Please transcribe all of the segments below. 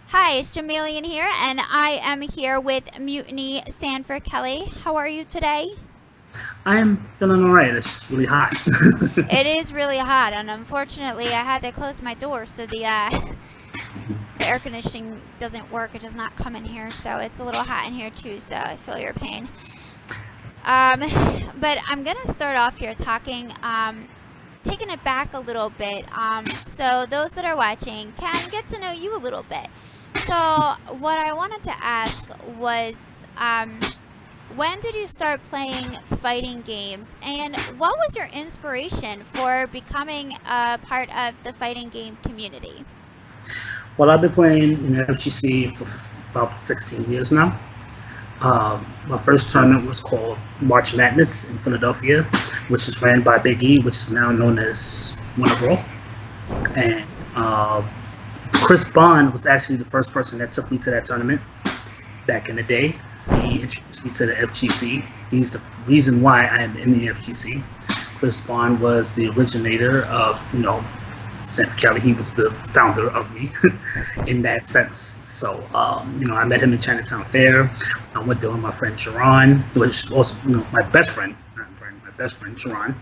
Hi, it's Jemmillion here, and I am here with Mutiny Sanford Kelly. How are you today? I am feeling all right. It's just really hot. It is really hot, and unfortunately, I had to close my door so the air conditioning doesn't work. It does not come in here, so it's a little hot in here too. So I feel your pain. Um, but I'm gonna start off here taking it back a little bit. So those that are watching can get to know you a little bit. So what I wanted to ask was, when did you start playing fighting games, and what was your inspiration for becoming a part of the fighting game community? Well, I've been playing in FGC for about 16 years now. My first tournament was called March Madness in Philadelphia, which is ran by Big E, which is now known as Winter Brawl. And Chris Bond was actually the first person that took me to that tournament back in the day. He introduced me to the FGC. He's the reason why I am in the FGC. Chris Bond was the originator of, Sanford Kelly. He was the founder of me in that sense. So, I met him in Chinatown Fair. I went there with my friend Sharon, which also, my best friend, my best friend Sharon,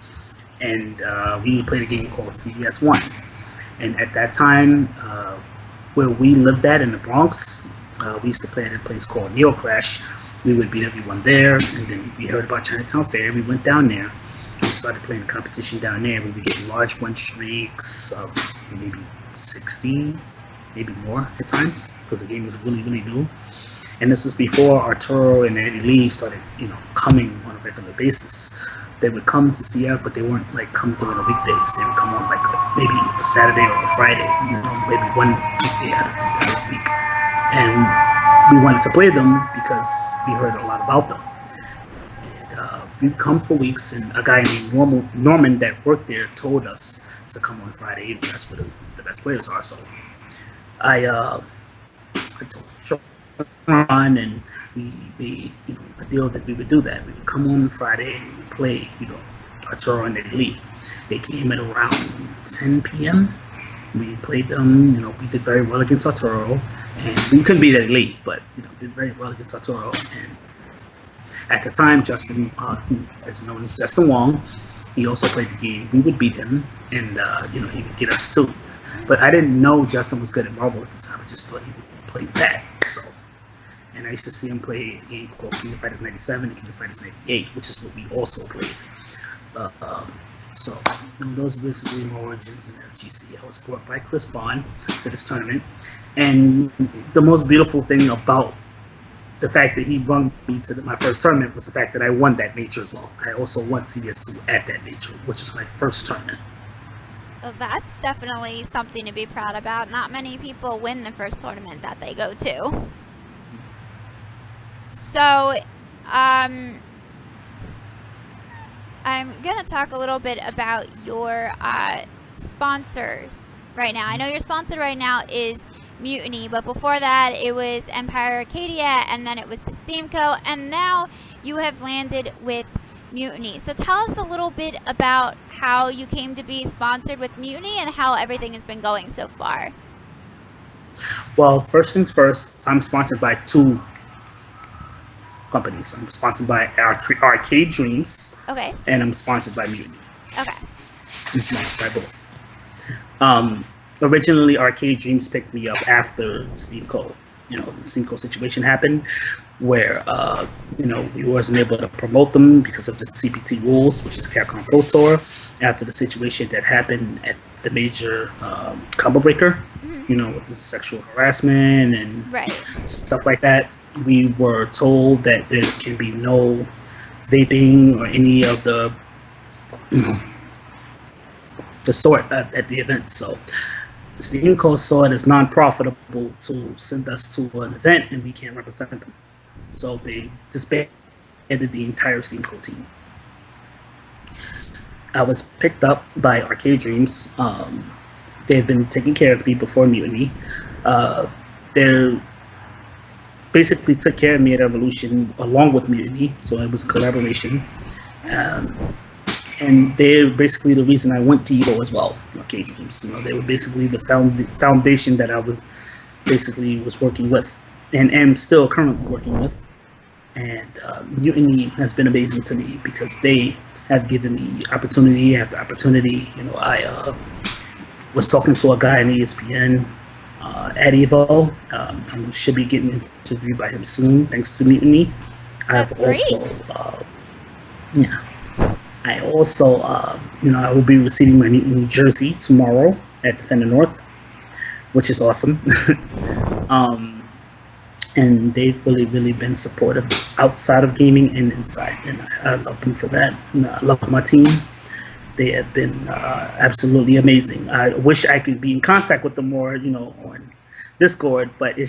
and we played a game called CBS One. And at that time, where we lived at in the Bronx, we used to play at a place called Neo Crash. We would beat everyone there, and then we heard about Chinatown Fair. We went down there. We started playing a competition down there. We were getting large win streaks of maybe 60, maybe more at times, because the game was really, really new. And this was before Arturo and Eddie Lee started, coming on a regular basis. They would come to CF, but they weren't like come during the weekdays. They would come on like maybe a Saturday or a Friday, maybe one weekday out of the week. And we wanted to play them because we heard a lot about them. And we'd come for weeks, and a guy named Norman that worked there told us to come on Friday evening. That's where the best players are. So I told Sean, and we made a deal that we would do that. We would come on Friday and we would play, Arturo and Eddie Lee. They came at around 10 p.m. We played them. We did very well against Arturo, and we couldn't beat Eddie Lee, but did very well against Arturo. And at the time, Justin, who is known as Justin Wong, he also played the game. We would beat him, and he would get us too. But I didn't know Justin was good at Marvel at the time. I just thought he would play that. So, and I used to see him play a game called King of Fighters 97 and King of Fighters 98, which is what we also played. So those are basically my origins in FGC. I was brought by Chris Bond to this tournament, and the most beautiful thing about the fact that he brought me to my first tournament was the fact that I won that major as well. I also won CBS2 at that major, which is my first tournament. Well, that's definitely something to be proud about. Not many people win the first tournament that they go to. So, I'm going to talk a little bit about your sponsors right now. I know your sponsor right now is Mutiny, but before that it was Empire Arcadia, and then it was the Steamco, and now you have landed with Mutiny. So tell us a little bit about how you came to be sponsored with Mutiny and how everything has been going so far. Well, first things first, I'm sponsored by two companies. I'm sponsored by Arcade Dreams. Okay. And I'm sponsored by Mutiny. Okay. I'm sponsored by both. Originally, Arcade Dreams picked me up after Steamco. The Steamco situation happened, where we wasn't able to promote them because of the CPT rules, which is Capcom Pro Tour. After the situation that happened at the major Combo Breaker, with the sexual harassment and stuff like that, we were told that there can be no vaping or any of the sort at the event. So Steamco saw it as non-profitable to send us to an event, and we can't represent them. So they disbanded the entire Steamco team. I was picked up by Arcade Dreams. They've been taking care of me before Mutiny. They basically took care of me at Evolution along with Mutiny, so it was a collaboration. And they're basically the reason I went to Evo as well, Arcade Dreams. They were basically the foundation that I would basically was working with and am still currently working with. And Mutiny has been amazing to me because they have given me opportunity after opportunity. I was talking to a guy in ESPN at Evo. I should be getting interviewed by him soon, thanks to Mutiny. That's great. I also, I will be receiving my Mutiny jersey tomorrow at Defender North, which is awesome. And they've really been supportive outside of gaming and inside, and I love them for that. And I love my team. They have been absolutely amazing. I wish I could be in contact with them more, on Discord, but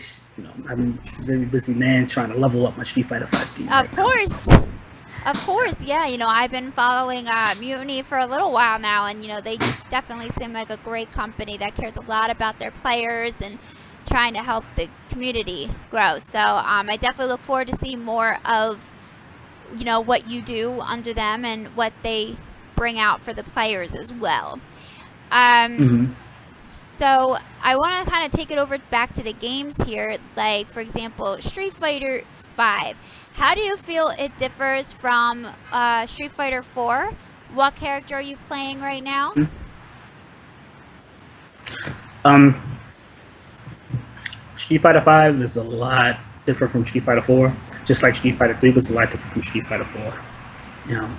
I'm a very busy man trying to level up my Street Fighter V game. Of course, yeah. I've been following Mutiny for a little while now, and they definitely seem like a great company that cares a lot about their players and trying to help the community grow. So I definitely look forward to seeing more of what you do under them and what they bring out for the players as well. So I want to kind of take it over back to the games here. Like, for example, Street Fighter V. How do you feel it differs from Street Fighter 4? What character are you playing right now? Street Fighter V is a lot different from Street Fighter 4, just like Street Fighter 3 was a lot different from Street Fighter 4.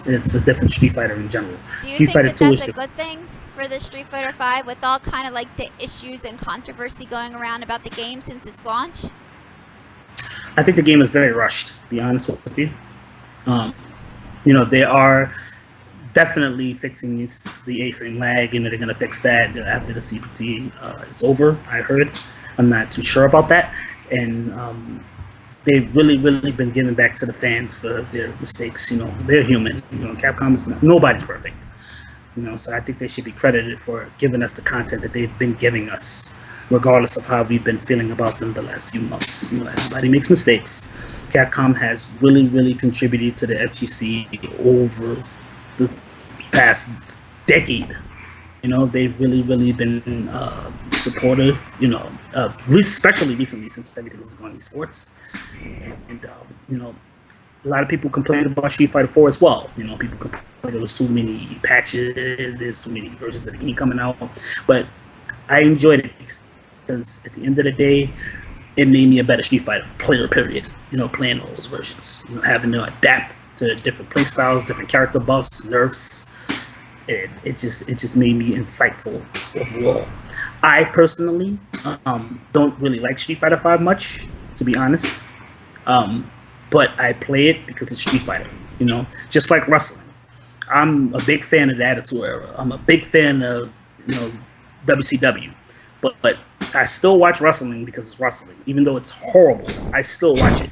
It's a different Street Fighter in general. Do you Street think Fighter that 2 that's is a good thing for the Street Fighter V with all kind of like the issues and controversy going around about the game since its launch? I think the game is very rushed, to be honest with you. They are definitely fixing the A-frame lag, and they're going to fix that after the CPT is over, I heard. I'm not too sure about that. And they've really been giving back to the fans for their mistakes. They're human. Capcom is nobody's perfect. So I think they should be credited for giving us the content that they've been giving us, regardless of how we've been feeling about them the last few months. Everybody makes mistakes. Capcom has really contributed to the FGC over the past decade. They've really been supportive, especially recently since everything was going esports. And a lot of people complained about Street Fighter 4 as well. People complained there was too many patches, there's too many versions of the game coming out. But I enjoyed it because at the end of the day, it made me a better Street Fighter player, period. Playing all those versions, having to adapt to different play styles, different character buffs, nerfs. It just made me insightful overall. I personally don't really like Street Fighter V much, to be honest. But I play it because it's Street Fighter, just like wrestling. I'm a big fan of the Attitude Era. I'm a big fan of, WCW. But I still watch wrestling because it's wrestling. Even though it's horrible, I still watch it,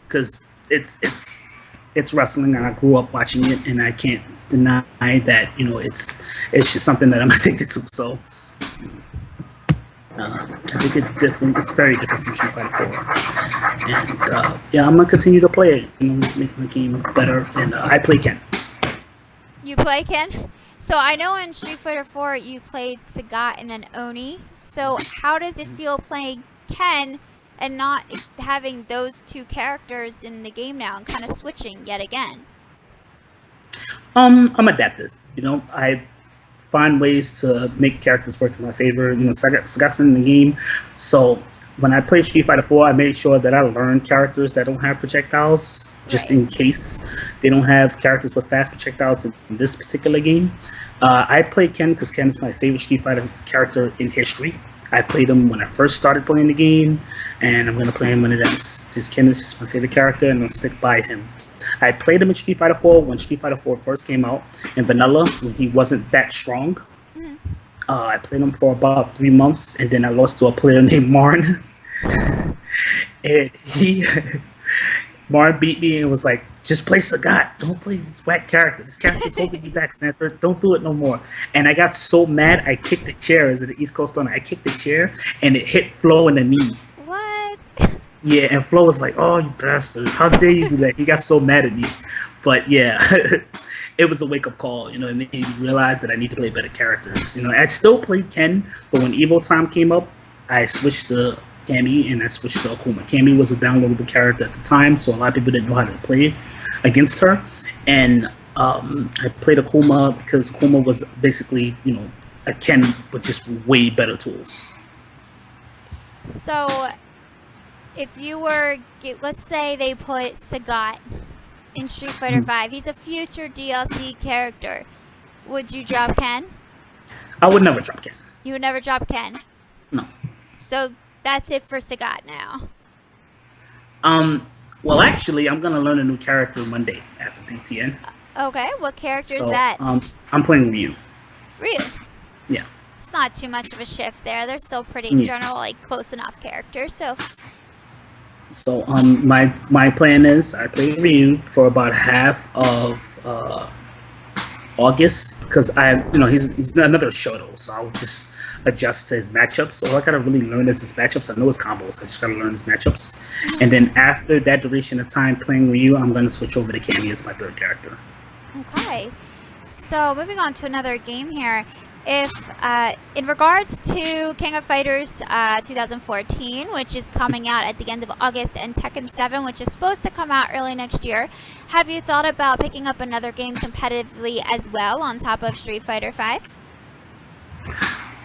because it's wrestling, and I grew up watching it, and I can't deny that, it's just something that I'm addicted to. So I think it's different. It's very different from Street Fighter 4. And I'm gonna continue to play it, make my game better. And I play Ken. You play Ken? So I know in Street Fighter 4 you played Sagat and then Oni. So how does it feel playing Ken and not having those two characters in the game now and kind of switching yet again? I'm adaptive. I find ways to make characters work in my favor. Sagat's in the game, so when I play Street Fighter 4, I made sure that I learned characters that don't have projectiles, just in case they don't have characters with fast projectiles in this particular game. I play Ken because Ken is my favorite Street Fighter character in history. I played him when I first started playing the game, and I'm going to play him when it ends. Ken is just my favorite character, and I'll stick by him. I played him in Street Fighter 4 when Street Fighter 4 first came out in Vanilla, when he wasn't that strong. I played him for about 3 months, and then I lost to a player named Marn. And Marn beat me and was like, just play Sagat. Don't play this whack character. This character's holding you back, Sanford. Don't do it no more. And I got so mad, I kicked the chair as an East Coast owner. I kicked the chair, and it hit Flo in the knee. What? Yeah, and Flo was like, oh, you bastard. How dare you do that? He got so mad at me. But yeah, it was a wake-up call. It made me realize that I need to play better characters. I still played Ken, but when Evo time came up, I switched to Cammy, and I switched to Akuma. Cammy was a downloadable character at the time, so a lot of people didn't know how to play against her. And I played Akuma because Akuma was basically, a Ken with just way better tools. So, if you were, let's say they put Sagat in Street Fighter V, he's a future DLC character. Would you drop Ken? I would never drop Ken. You would never drop Ken? No. So, that's it for Sagat now. Well, actually, I'm gonna learn a new character Monday after DTN. Okay, what character is that? I'm playing Ryu. Ryu? Yeah. It's not too much of a shift there. They're still pretty general, like close enough characters. So my plan is I play Ryu for about half of August because he's another Shoto, so I'll just adjust to his matchups. So all I gotta really learn is his matchups. I know his combos. I just gotta learn his matchups, and then after that duration of time playing Ryu, I'm gonna switch over to Cammy as my third character. Okay, so moving on to another game here. If in regards to King of Fighters 2014, which is coming out at the end of August, and Tekken 7, which is supposed to come out early next year, have you thought about picking up another game competitively as well on top of Street Fighter 5?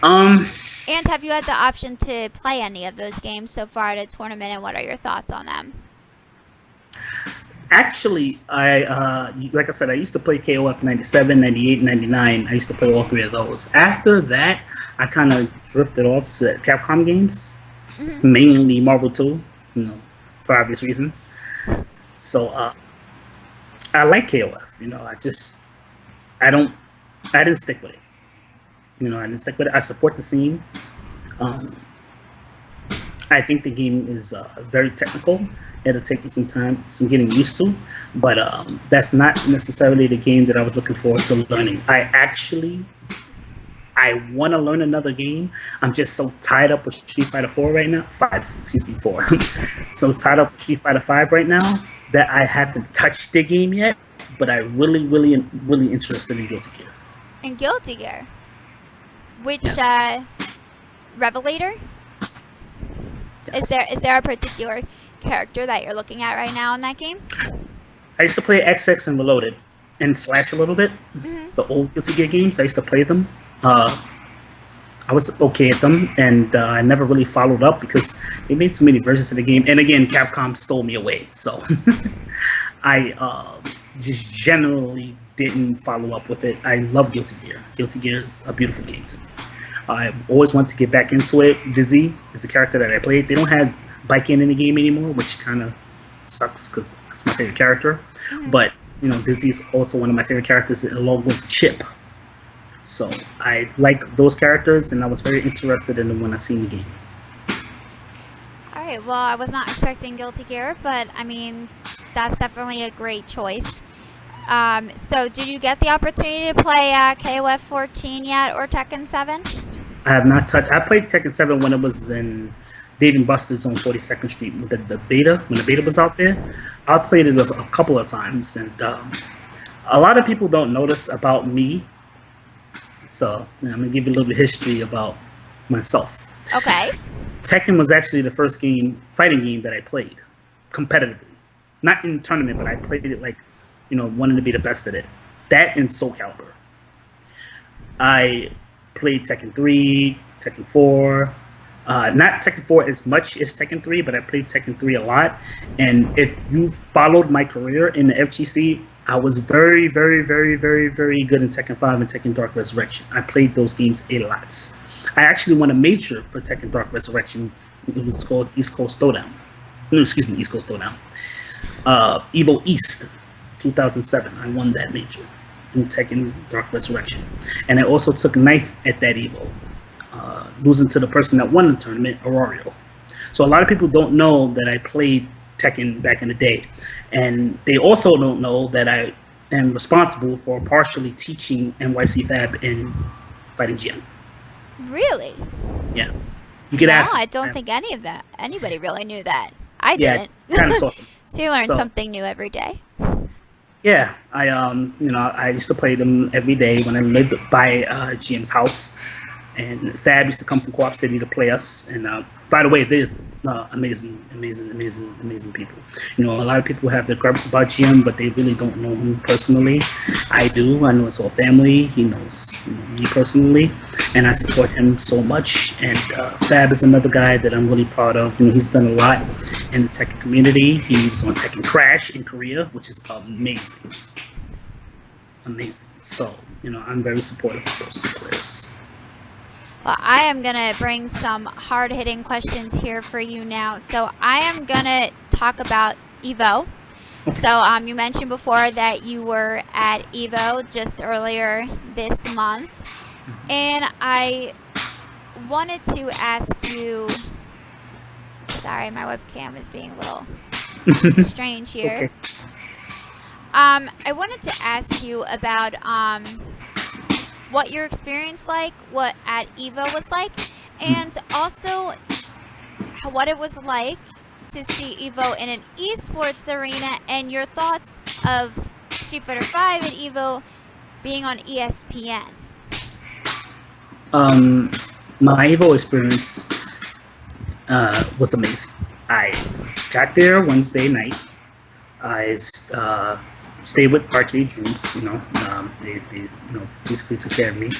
And have you had the option to play any of those games so far at a tournament, and what are your thoughts on them? Actually, like I said, I used to play KOF 97, 98, 99. I used to play all three of those. After that, I kind of drifted off to Capcom games, mainly Marvel 2, for obvious reasons. So I like KOF. I didn't stick with it. I didn't stick with it. I support the scene. I think the game is very technical. It'll take me some time, some getting used to, but that's not necessarily the game that I was looking forward to learning. I want to learn another game. I'm just so tied up with Street Fighter 4 right now. 4. So tied up with Street Fighter 5 right now that I haven't touched the game yet, but I really, really, really interested in Guilty Gear. In Guilty Gear? Which, Yes. Revelator? Yes. Is there a particular character that you're looking at right now in that game? I used to play XX and Reloaded and Slash a little bit. The old Guilty Gear games, I used to play them. I was okay at them, and I never really followed up because they made too many versions of the game. And again, Capcom stole me away, so I just generally didn't follow up with it. I love Guilty Gear. Guilty Gear is a beautiful game to me. I always want to get back into it. Dizzy is the character that I played. They don't have Biking in the game anymore, which kind of sucks because that's my favorite character. But Dizzy is also one of my favorite characters along with Chip. So I like those characters, and I was very interested in them when I seen the game. All right. Well, I was not expecting Guilty Gear, but I mean, that's definitely a great choice. So did you get the opportunity to play KOF 14 yet, or Tekken 7? I have not touched. I played Tekken 7 when it was in Dave & Buster's on 42nd Street with the beta, when the beta was out there. I played it a couple of times, and a lot of people don't notice about me. So I'm going to give you a little bit of history about myself. Okay. Tekken was actually the first fighting game that I played competitively. Not in tournament, but I played it wanted to be the best at it. That and Soul Calibur. I played Tekken 3, Tekken 4, not Tekken 4 as much as Tekken 3, but I played Tekken 3 a lot. And if you followed my career in the FGC, I was very, very, very, very, very good in Tekken 5 and Tekken Dark Resurrection. I played those games a lot. I actually won a major for Tekken Dark Resurrection. It was called East Coast Throwdown. No, excuse me, East Coast Throwdown. Evo East, 2007. I won that major in Tekken Dark Resurrection. And I also took knife at that Evo, losing to the person that won the tournament, Aurelio. So a lot of people don't know that I played Tekken back in the day. And they also don't know that I am responsible for partially teaching NYC Fab in Fighting GM. Really? Yeah. You could ask. No, I don't think anybody really knew that. I didn't. Kind of taught them. So you learn something new every day. Yeah, I used to play them every day when I lived by GM's house, and Fab used to come from Co-op City to play us. And by the way, amazing people. You know, a lot of people have their gripes about Jim, but they really don't know him personally. I do. I know his whole family. He knows, me personally, and I support him so much. And Fab is another guy that I'm really proud of. You know, he's done a lot in the Tekken community. He was on Tekken Crash in Korea, which is amazing. So, you know, I'm very supportive of those two players. Well, I am going to bring some hard-hitting questions here for you now. So I am going to talk about EVO. So you mentioned before that you were at EVO just earlier this month. And I wanted to ask you... Sorry, my webcam is being a little strange here. Okay. I wanted to ask you about what your experience what at EVO was like, and also what it was like to see EVO in an esports arena, and your thoughts of Street Fighter V at EVO being on ESPN. My EVO experience was amazing. I got there Wednesday night. I stayed with Arcade Dreams. You know, they basically took care of me.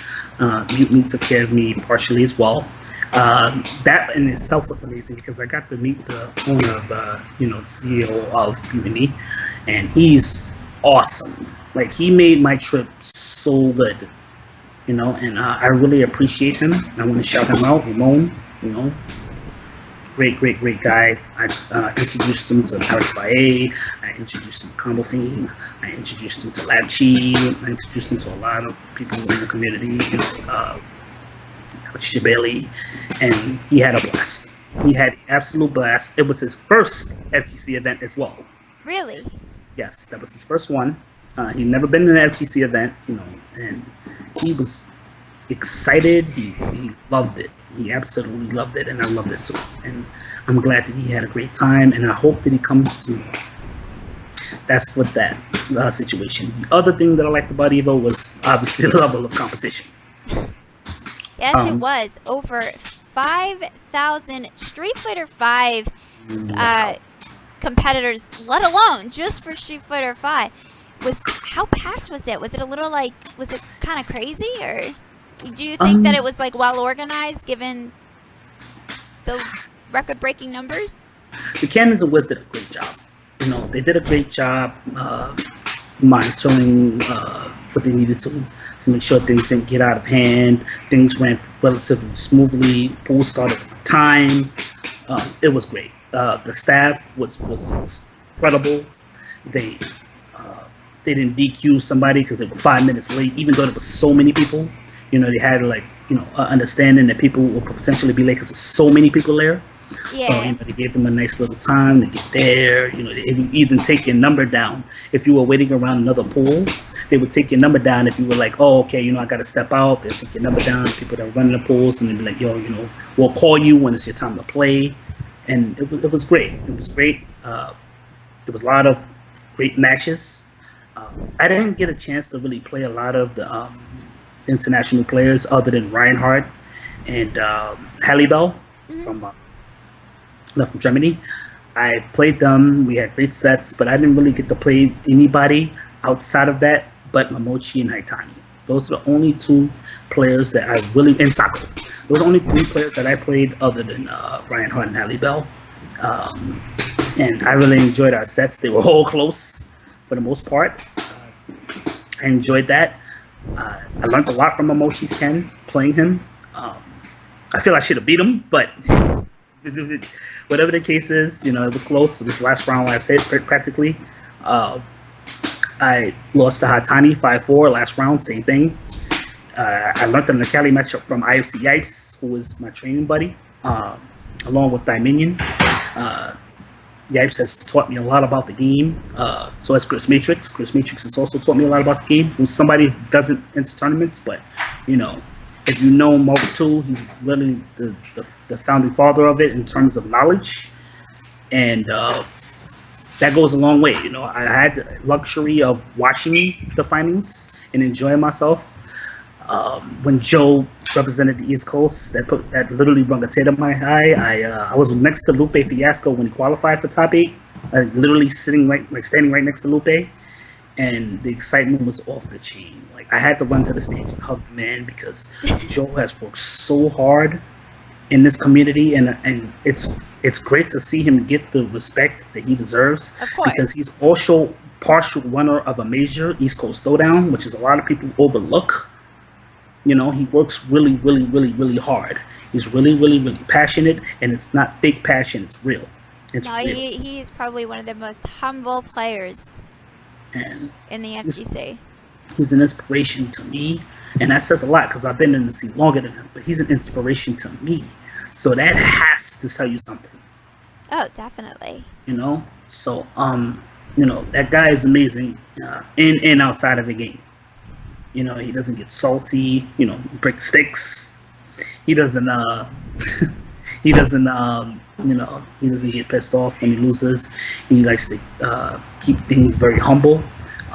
Mutiny took care of me partially as well. That in itself was amazing because I got to meet the owner of CEO of Mutiny, and he's awesome. Like, he made my trip so good, you know, and I really appreciate him. I want to shout him out, Ramon. You know, great guy. I introduced him to Alex Bae. I introduced him to Combo Fiend. I introduced him to Lapchi. I introduced him to a lot of people in the community, you know, Jemmillion, and he had a blast. He had an absolute blast. It was his first FGC event as well. Really? Yes, that was his first one. He'd never been in an FGC event, you know, and he was excited. He loved it. He absolutely loved it, and I loved it too. And I'm glad that he had a great time, and I hope that he comes to. That's what that situation. The other thing that I liked about EVO was obviously the level of competition. Yes, it was over 5,000 Street Fighter V competitors, let alone just for Street Fighter V. How packed was it? Was it was it kind of crazy, or do you think that it was well organized given the record-breaking numbers? The Cannons of Wiz did a great job. You know, they did a great job monitoring what they needed to make sure things didn't get out of hand. Things ran relatively smoothly. Pool started on time. It was great. The staff was incredible. They didn't DQ somebody because they were 5 minutes late, even though there was so many people. You know, they had understanding that people will potentially be late because there's so many people there. Yeah. So, you know, they gave them a nice little time to get there. You know, they even take your number down. If you were waiting around another pool, they would take your number down. If you were like, oh, okay, you know, I got to step out, they'd take your number down. People that were running the pools, and they'd be like, yo, you know, we'll call you when it's your time to play. And it was great. It was great. There was a lot of great matches. I didn't get a chance to really play a lot of the international players other than Reinhardt and Hallibell from Germany. I played them. We had great sets, but I didn't really get to play anybody outside of that but Momochi and Haitani. Those are the only two players that I really, and Sako. Those are the only three players that I played other than Reinhardt and Hallibell. And I really enjoyed our sets. They were all close for the most part. I enjoyed that. I learned a lot from Momochi's Ken playing him. I feel I should have beat him, but whatever the case is, you know, it was close. It was last round, last hit, practically. I lost to Hatani 5-4 last round, same thing. I learned the Nakali matchup from IFC Yipes, who was my training buddy, along with Jemmillion. Yipes has taught me a lot about the game. So has Chris Matrix. Chris Matrix has also taught me a lot about the game. Who's somebody who doesn't enter tournaments, but, you know, if you know Marvel 2, he's really the founding father of it in terms of knowledge. And that goes a long way. You know, I had the luxury of watching the finals and enjoying myself. When Joe represented the East Coast. That literally brought a tear to my eye. I was next to Lupe Fiasco when he qualified for top 8. Literally standing right next to Lupe, and the excitement was off the chain. Like I had to run to the stage and hug the man because Joe has worked so hard in this community, and it's great to see him get the respect that he deserves. Of course. Because he's also partial winner of a major, East Coast Throwdown, which is a lot of people overlook. You know, he works really, really, really, really hard. He's really, really, really passionate, and it's not fake passion, it's real. It's No, real. he's probably one of the most humble players And in the FGC. he's an inspiration to me, and that says a lot because I've been in the scene longer than him, but he's an inspiration to me. So that has to tell you something. Oh, definitely. You know, so you know, that guy is amazing in and outside of the game. You know, he doesn't get salty, you know, break sticks. He doesn't he doesn't you know, he doesn't get pissed off when he loses. He likes to keep things very humble.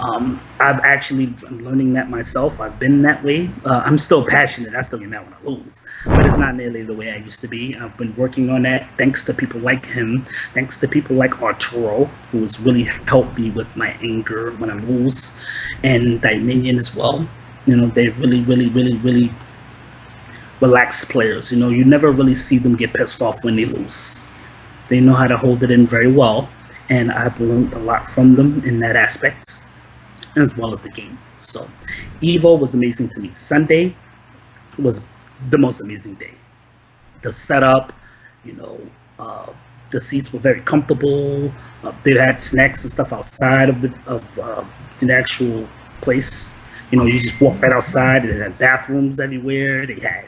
I've actually, I'm learning that myself. I've been that way. I'm still passionate. I still get mad when I lose, but it's not nearly the way I used to be. I've been working on that thanks to people like him, thanks to people like Arturo, who has really helped me with my anger when I lose, and Jemmillion as well. You know, they're really, really, really, really relaxed players. You know, you never really see them get pissed off when they lose. They know how to hold it in very well, and I've learned a lot from them in that aspect, as well as the game. So Evo was amazing to me. Sunday was the most amazing day. The setup, you know, the seats were very comfortable. They had snacks and stuff outside of the actual place. You know, you just walk right outside. They had bathrooms everywhere. They had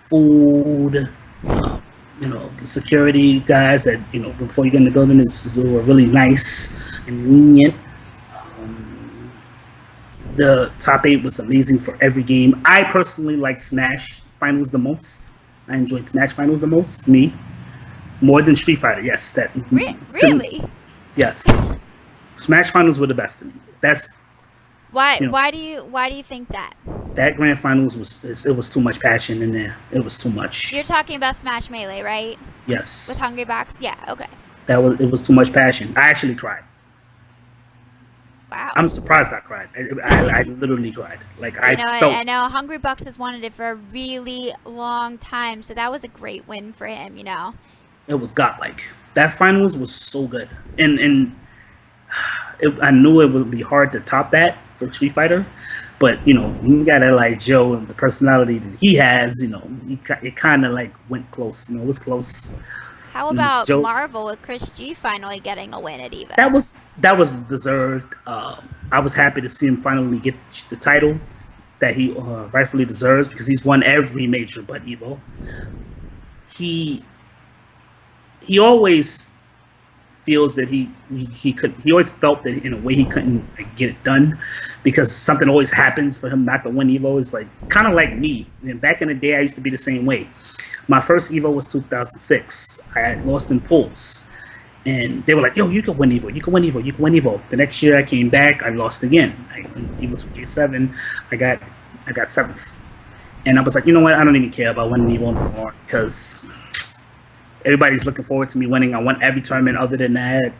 food. You know, the security guys that, you know, before you get in the building, they were really nice and lenient. The top 8 was amazing for every game. I personally like Smash Finals the most. I enjoyed Smash Finals the most. Me, more than Street Fighter. Yes, that. Really? Yes, Smash Finals were the best to me. Best. Why? You know, Why do you think that? that Grand Finals was too much passion in there. It was too much. You're talking about Smash Melee, right? Yes. With Hungry Box? Yeah. Okay. It was too much passion. I actually cried. Wow. I'm surprised I cried. I literally cried. Like I know Hungry Bucks has wanted it for a really long time, so that was a great win for him. You know. It was godlike. That finals was so good, and I knew it would be hard to top that for Street Fighter, but you know, when you got like Joe and the personality that he has, you know, it kind of like went close. You know, it was close. How about Marvel with Chris G finally getting a win at EVO? That was deserved. I was happy to see him finally get the title that he rightfully deserves because he's won every major but EVO. He always feels that he always felt that in a way he couldn't get it done because something always happens for him not to win EVO. Is like kind of like me. And back in the day, I used to be the same way. My first EVO was 2006. I had lost in pools, and they were like, "Yo, you can win EVO. You can win EVO. You can win EVO." The next year, I came back. I lost again. EVO 2K7. I got 7th, and I was like, you know what? I don't even care about winning EVO anymore because everybody's looking forward to me winning. I won every tournament other than that.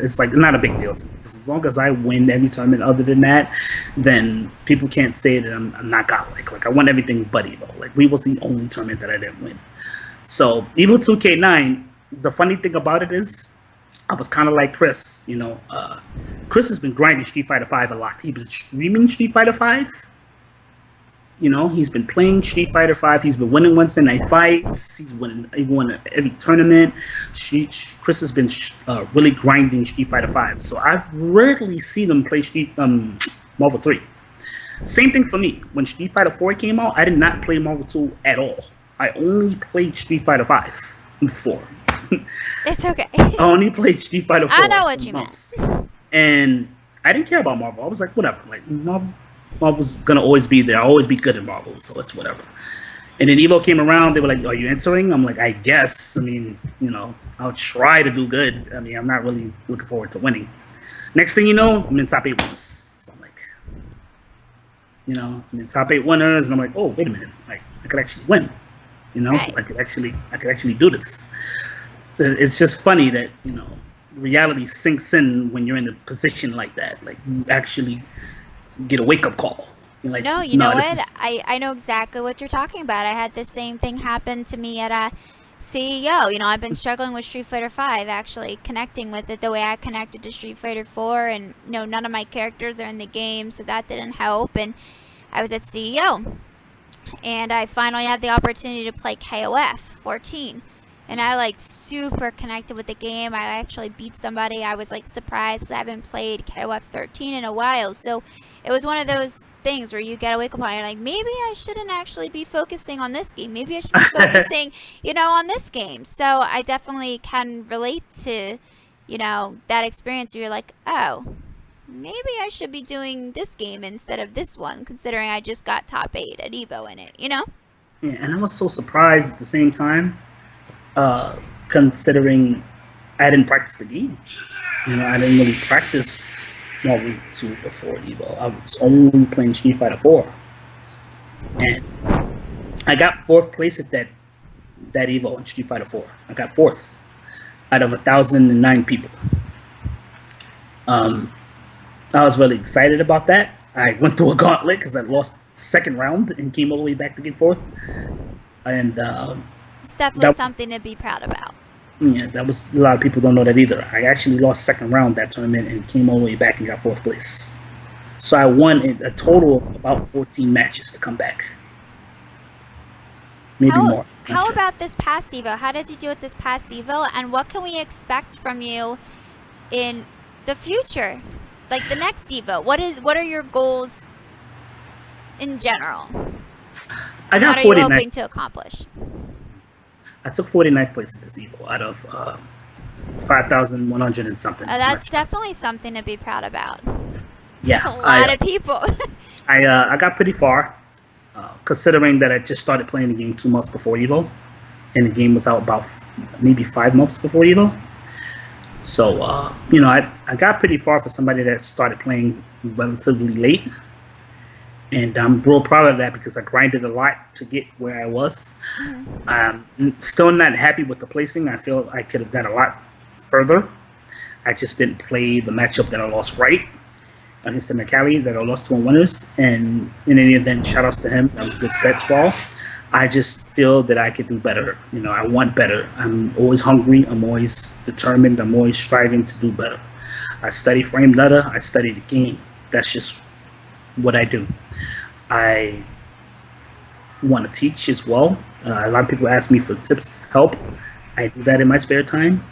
It's like not a big deal to me. As long as I win every tournament other than that, then people can't say that I'm not godlike. Like I won everything but EVO. Like we was the only tournament that I didn't win. So EVO 2K9, the funny thing about it is I was kind of like Chris. You know, Chris has been grinding Street Fighter 5 a lot. He was streaming Street Fighter 5. You know, he's been playing Street Fighter 5. He's been winning Wednesday night fights. He won every tournament. Chris has been really grinding Street Fighter 5. So I've rarely seen him play Marvel 3. Same thing for me. When Street Fighter 4 came out, I did not play Marvel 2 at all. I only played Street Fighter 5 and 4. It's okay. I only played Street Fighter 4. I know what you meant. And I didn't care about Marvel. I was like, whatever. Like Marvel's gonna always be there. I'll always be good in Marvel, so it's whatever. And then EVO came around. They were like, "Are you entering?" I'm like, "I guess." I mean, you know, I'll try to do good. I mean, I'm not really looking forward to winning. Next thing you know, I'm in top 8 winners. So I'm like, you know, I'm in top 8 winners, and I'm like, "Oh, wait a minute! Like, I could actually win. You know, Right. I could actually do this. So it's just funny that, reality sinks in when you're in a position like that. Like, you actually get a wake up call. You're like, No, you no, know this what? is. I know exactly what you're talking about. I had the same thing happen to me at a CEO. I've been struggling with Street Fighter 5, actually connecting with it the way I connected to Street Fighter 4, and none of my characters are in the game, so that didn't help. And I was at CEO, and I finally had the opportunity to play KOF 14. And I super connected with the game. I actually beat somebody. I was surprised because I haven't played KOF 13 in a while. So it was one of those things where you get a wake up call. You're like, maybe I shouldn't actually be focusing on this game. Maybe I should be focusing, on this game. So I definitely can relate to, that experience where you're like, oh, maybe I should be doing this game instead of this one, considering I just got top 8 at Evo in it. Yeah, and I was so surprised at the same time, considering I didn't practice the game. I didn't really practice Marvel 2 before Evo. I was only playing Street Fighter 4. And I got fourth place at that Evo in Street Fighter 4. I got fourth out of 1,009 people. I was really excited about that. I went through a gauntlet because I lost second round and came all the way back to get fourth. And It's definitely that, something to be proud about. yeah, that was a lot of people don't know that either. I actually lost second round that tournament and came all the way back and got fourth place. So I won a total of about 14 matches to come back. Maybe more. How Sure. about this past Evo? How did you do at this past Evo? And what can we expect from you in the future? Like the next Evo? What are your goals in general? I got What are you 49. hoping to accomplish? I took 49th place at this Evo out of 5,100 and something. That's definitely something to be proud about. Yeah, That's a lot of people. I got pretty far, considering that I just started playing the game 2 months before Evo, and the game was out about maybe 5 months before Evo. So I got pretty far for somebody that started playing relatively late, and I'm real proud of that because I grinded a lot to get where I was. I'm still not happy with the placing. I feel I could have got a lot further. I just didn't play the matchup that I lost right against the McCallie that I lost to in winners. And in any event, shout outs to him. That was a good set sprawl. I just feel that I could do better. I want better. I'm always hungry. I'm always determined. I'm always striving to do better. I study frame data. I study the game. That's just what I do. I want to teach as well. A lot of people ask me for tips, help. I do that in my spare time.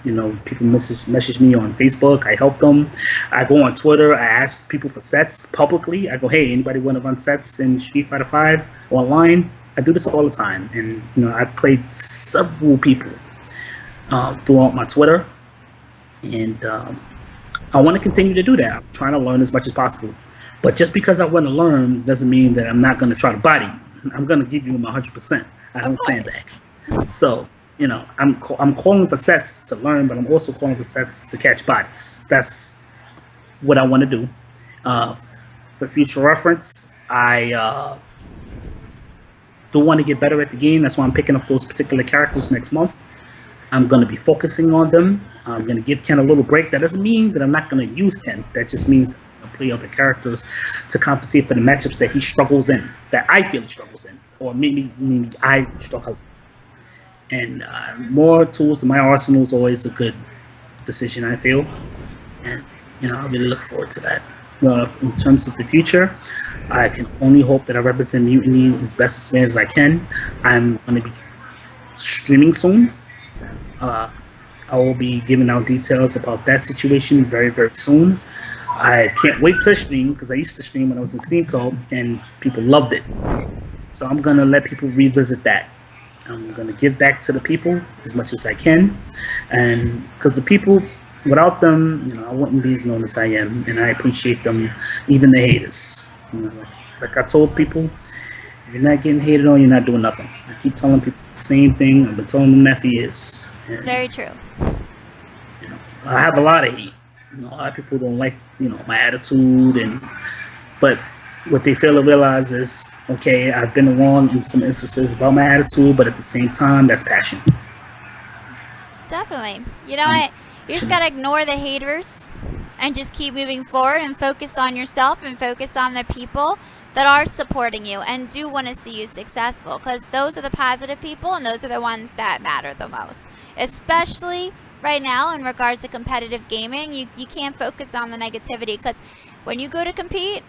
People message me on Facebook. I help them. I go on Twitter. I ask people for sets publicly. I go, hey, anybody want to run sets in Street Fighter 5 online? I do this all the time. And, I've played several people throughout my Twitter. And I want to continue to do that. I'm trying to learn as much as possible. But just because I want to learn doesn't mean that I'm not going to try to body you. I'm going to give you my 100%. I don't sandbag. So, I'm calling for sets to learn, but I'm also calling for sets to catch bodies. That's what I want to do. For future reference, I do want to get better at the game. That's why I'm picking up those particular characters next month. I'm going to be focusing on them. I'm going to give Ken a little break. That doesn't mean that I'm not going to use Ken. That just means that I'm going to play other characters to compensate for the matchups that he struggles in, that I feel he struggles in, or maybe I struggle. And more tools in my arsenal is always a good decision, I feel. And, I really look forward to that. In terms of the future, I can only hope that I represent Mutiny as best as I can. I'm going to be streaming soon. I will be giving out details about that situation very, very soon. I can't wait to stream because I used to stream when I was in Steamco and people loved it. So I'm going to let people revisit that. I'm going to give back to the people as much as I can. And because the people, without them, I wouldn't be as known as I am. And I appreciate them, even the haters. Like I told people, if you're not getting hated on, you're not doing nothing. I keep telling people the same thing. I've been telling them that for years. And, Very true. I have a lot of hate. A lot of people don't like, my attitude, but what they fail to realize is, okay, I've been wrong in some instances about my attitude, but at the same time, that's passion. Definitely. You know I'm what? You just passionate. gotta ignore the haters and just keep moving forward and focus on yourself and focus on the people that are supporting you and do want to see you successful, because those are the positive people and those are the ones that matter the most. Especially right now in regards to competitive gaming, you can't focus on the negativity, because when you go to compete,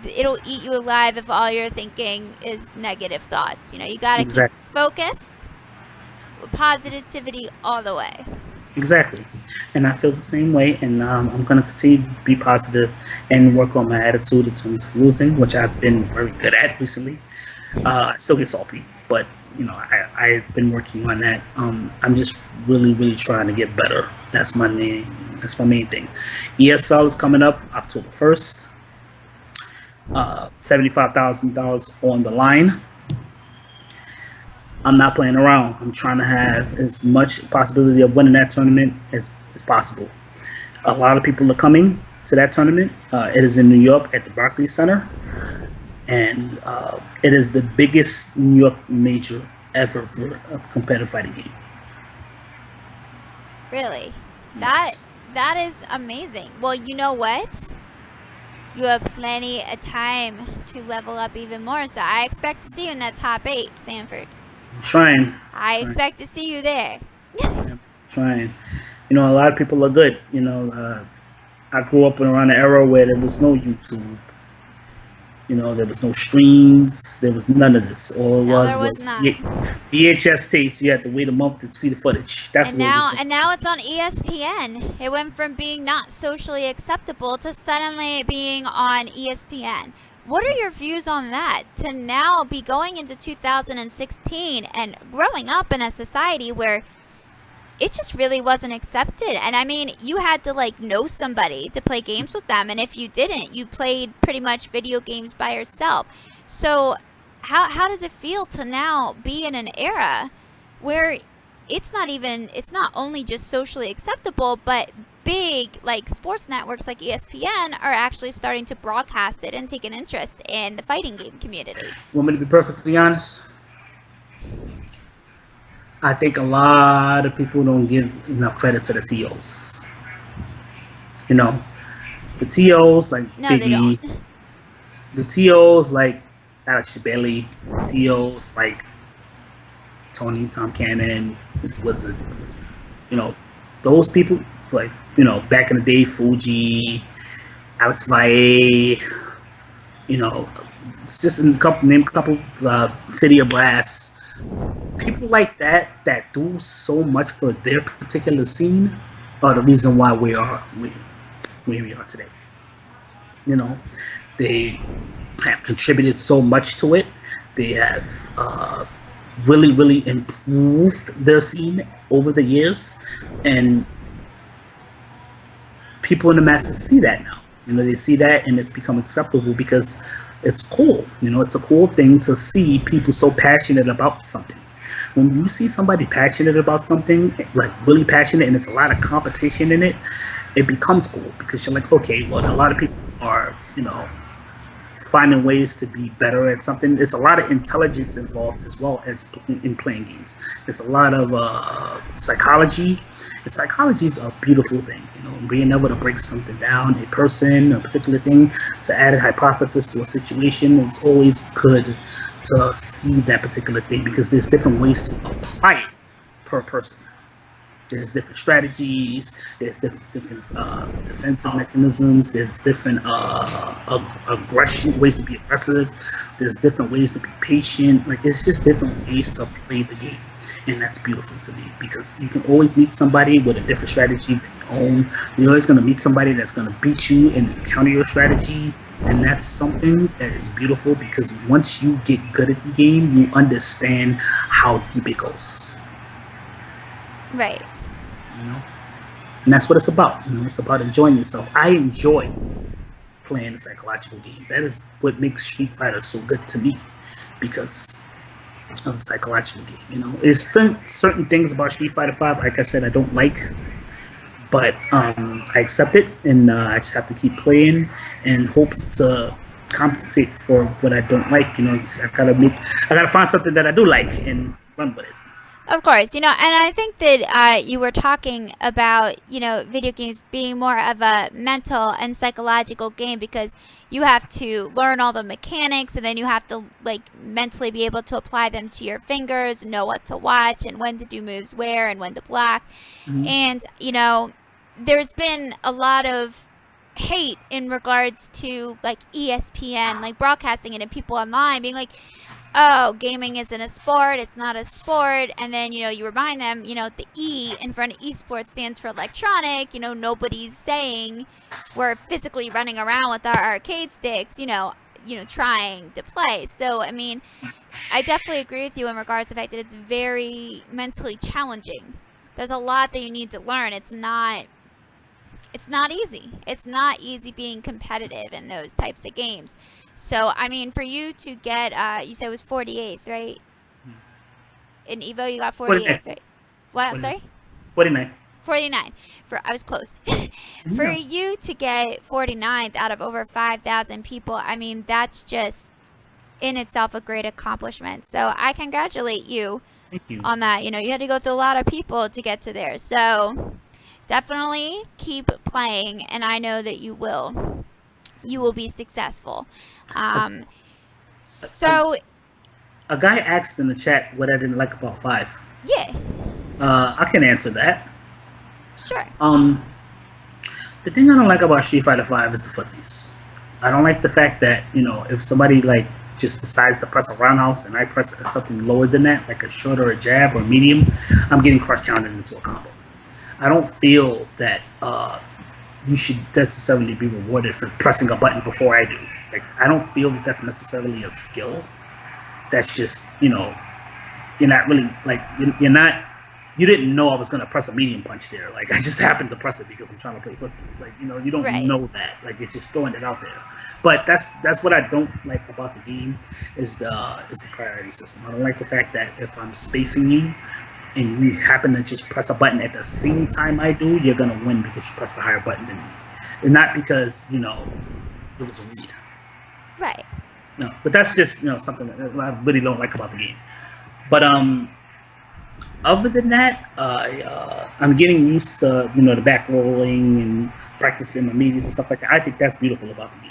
it'll eat you alive if all you're thinking is negative thoughts. You know, you gotta keep Exactly. focused with positivity all the way. Exactly. And I feel the same way. And I'm going to continue to be positive and work on my attitude in terms of losing, which I've been very good at recently. I still get salty, but I've been working on that. I'm just really, really trying to get better. That's my main thing. ESL is coming up October 1st. $75,000 on the line. I'm not playing around. I'm trying to have as much possibility of winning that tournament as possible. A lot of people are coming to that tournament. It is in New York at the Barclays Center, and it is the biggest New York major ever for a competitive fighting game. Really? That Yes. that is amazing. Well, you know what? You have plenty of time to level up even more. So I expect to see you in that top 8, Sanford. I'm trying. I Trying. expect to see you there. Trying. A lot of people are good. I grew up around an era where there was no YouTube. There was no streams. There was none of this. All it No, was there was was not. VHS tapes. You had to wait a month to see the footage. That's And what it now was. and now it's on ESPN. It went from being not socially acceptable to suddenly being on ESPN. What are your views on that? To now be going into 2016 and growing up in a society where it just really wasn't accepted. And I mean, you had to like know somebody to play games with them, and if you didn't, you played pretty much video games by yourself. So how does it feel to now be in an era where it's not only just socially acceptable, but big like sports networks like ESPN are actually starting to broadcast it and take an interest in the fighting game community? Want me to be perfectly honest? I think a lot of people don't give enough credit to the TOs. You know, the TOs like No, they don't. Biggie, the TOs like Alex Bailey, the TOs like Tom Cannon, Mr. Wizard. You know, those people like back in the day, Fuji, Alex Valle. It's just name a couple City of Brass. People like that do so much for their particular scene are the reason why where we are today. You know, they have contributed so much to it. They have really, really improved their scene over the years, and people in the masses see that now. They see that, and it's become acceptable because it's cool. It's a cool thing to see people so passionate about something. When you see somebody passionate about something, like really passionate, and there's a lot of competition in it, it becomes cool because you're like, okay, well, a lot of people are, finding ways to be better at something. There's a lot of intelligence involved as well as in playing games. There's a lot of psychology. And psychology is a beautiful thing, being able to break something down, a person, a particular thing, to add a hypothesis to a situation. It's always good to see that particular thing because there's different ways to apply it per person. There's different strategies. There's different defensive mechanisms. There's different aggression ways to be aggressive. There's different ways to be patient. Like it's just different ways to play the game, and that's beautiful to me because you can always meet somebody with a different strategy than your own. You're always going to meet somebody that's going to beat you and counter your strategy, and that's something that is beautiful because once you get good at the game, you understand how deep it goes. Right. And that's what it's about. It's about enjoying yourself. I enjoy playing a psychological game. That is what makes Street Fighter so good to me because of the psychological game. There's certain things about Street Fighter 5, like I said, I don't like, but I accept it, and I just have to keep playing and hope to compensate for what I don't like. I gotta find something that I do like and run with it. Of course, and I think that you were talking about, video games being more of a mental and psychological game because you have to learn all the mechanics and then you have to mentally be able to apply them to your fingers, know what to watch and when to do moves where and when to block. Mm-hmm. And, there's been a lot of hate in regards to ESPN, broadcasting it and people online being like, oh, gaming isn't a sport, it's not a sport. And then, you remind them, the E in front of esports stands for electronic. Nobody's saying we're physically running around with our arcade sticks, trying to play. So, I mean, I definitely agree with you in regards to the fact that it's very mentally challenging. There's a lot that you need to learn. It's not easy. It's not easy being competitive in those types of games. So, I mean, for you to get, you said it was 48th, right? In Evo, you got 48th, right? What? I'm sorry? 49. 49. I was close. For you to get 49th out of over 5,000 people, I mean, that's just in itself a great accomplishment. So, I congratulate you, Thank you on that. You had to go through a lot of people to get to there. So, definitely keep playing, and I know that you will. You will be successful. So a guy asked in the chat what I didn't like about 5. yeah, I can answer that. sure. The thing I don't like about Street Fighter 5 is the footsies. I don't like the fact that if somebody just decides to press a roundhouse and I press something lower than that, like a short or a jab or medium, I'm getting crush counted into a combo. I don't feel that you should necessarily be rewarded for pressing a button before I do. I don't feel that that's necessarily a skill. That's just, you're not really, you didn't know I was going to press a medium punch there. I just happened to press it because I'm trying to play footsies. You don't Right. know that. It's just throwing it out there. But that's what I don't like about the game is the priority system. I don't like the fact that if I'm spacing you, and you happen to just press a button at the same time I do, you're gonna win because you pressed the higher button than me, and not because it was a read. Right. No, but that's just something that I really don't like about the game. But other than that, I'm getting used to the back rolling and practicing my meaties and stuff like that. I think that's beautiful about the game.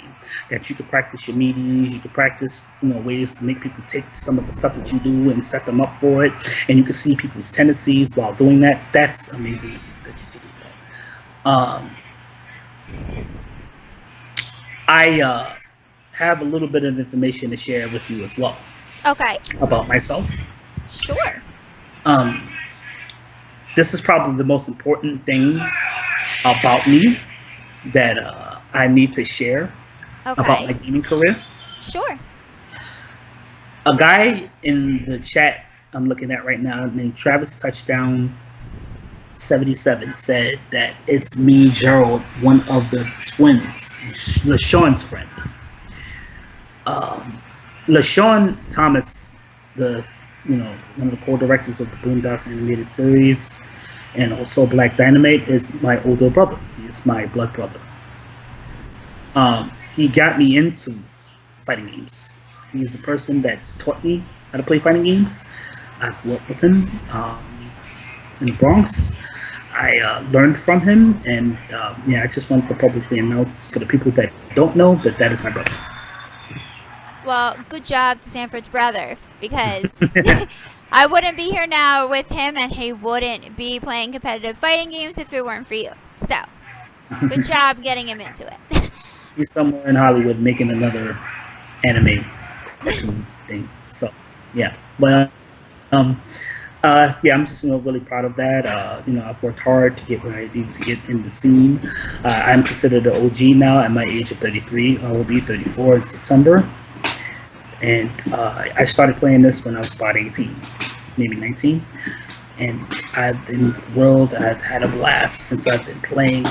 That you can practice your meaties, you can practice ways to make people take some of the stuff that you do and set them up for it, and you can see people's tendencies while doing that. That's amazing that you can do that. I have a little bit of information to share with you as well Okay. about myself. Sure. This is probably the most important thing about me that I need to share about my Okay. gaming career. Sure. A guy in the chat I'm looking at right now named Travis Touchdown 77 said that it's me, Gerald, one of the twins, LaShawn's friend. LaShawn Thomas, one of the co-directors of the Boondocks animated series, and also Black Dynamite, is my older brother. He's my blood brother. He got me into fighting games. He's the person that taught me how to play fighting games. I grew up with him in the Bronx. I learned from him, and I just wanted to publicly announce for the people that don't know that is my brother. Well, good job to Sanford's brother, because I wouldn't be here now with him, and he wouldn't be playing competitive fighting games if it weren't for you. So, good job getting him into it. He's somewhere in Hollywood making another anime cartoon thing. So, yeah. But, I'm just really proud of that. I've worked hard to get where I need to get in the scene. I'm considered an OG now at my age of 33. I will be 34 in September. And I started playing this when I was about 18, maybe 19. And I've been thrilled. I've had a blast since I've been playing,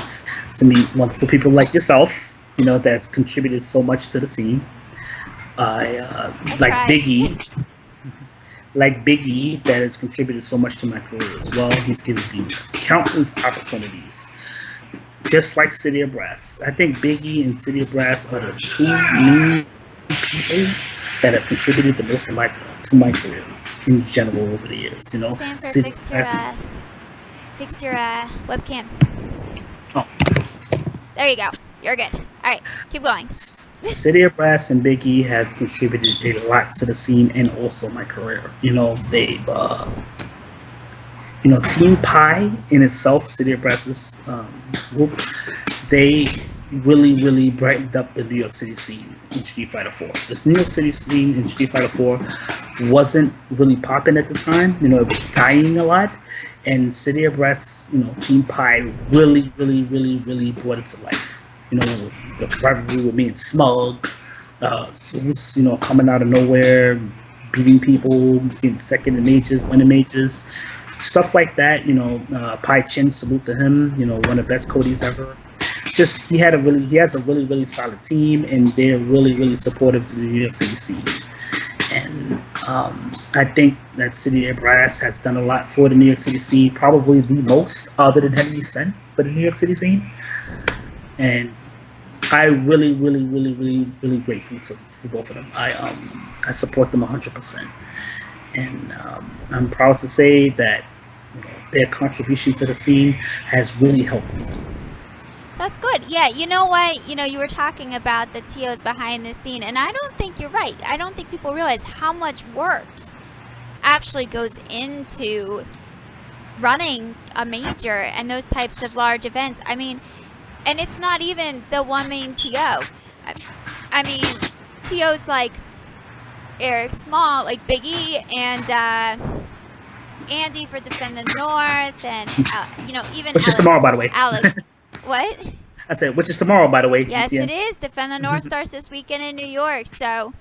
to meet wonderful people like yourself, that's contributed so much to the scene. Like Biggie, that has contributed so much to my career as well. He's given me countless opportunities, just like City of Brass. I think Biggie and City of Brass are the two main people that have contributed the most to my career in general over the years. You know, Sanford, City fix your webcam. oh, There you go. You're good. All right, keep going. City of Brass and Biggie have contributed a lot to the scene and also my career. You know, they've Team Pie in itself, City of Brass's group, they really brightened up the New York City scene in Street Fighter 4. This New York City scene in Street Fighter 4 wasn't really popping at the time. You know, it was dying a lot. And City of Brass, Team Pie really brought it to life. You know, the rivalry with me and Smug, Zeus, coming out of nowhere, beating people, getting second in majors, winning majors, stuff like that. Pai Chin, salute to him. One of the best Cody's ever. Just he has a really solid team, and they're really supportive to the New York City scene. And I think that City of Brass has done a lot for the New York City scene, probably the most, other than Henry Sen, for the New York City scene. And I really grateful for both of them. I support them 100%, and I'm proud to say that their contribution to the scene has really helped me. That's good. Yeah, you know what? You were talking about the TOs behind the scene, and I don't think you're right. I don't think people realize how much work actually goes into running a major and those types of large events. I mean, and it's not even the one main TO. I mean, TOs like Eric Small, like Big E, and Andy for Defend the North, and even which is tomorrow, by the way. Alex. What? I said, which is tomorrow, by the way. Yes, it is. Defend the North starts this weekend in New York, so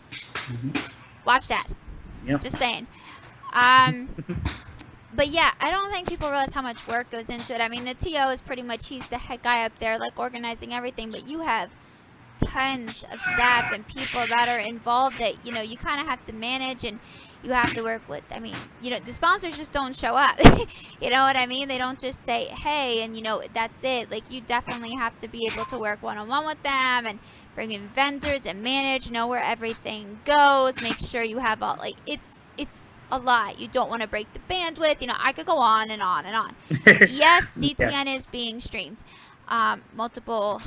watch that. Yep. Just saying. But yeah, I don't think people realize how much work goes into it. I mean, the TO is pretty much, he's the head guy up there, like, organizing everything, but you have tons of staff and people that are involved that, you kind of have to manage, and you have to work with. I mean, the sponsors just don't show up. You know what I mean? They don't just say, hey, and that's it. Like, you definitely have to be able to work one-on-one with them and bring in vendors and manage, know where everything goes, make sure you have all, like, it's a lot. You don't want to break the bandwidth. I could go on and on and on. Yes, DTN is being streamed. Multiple,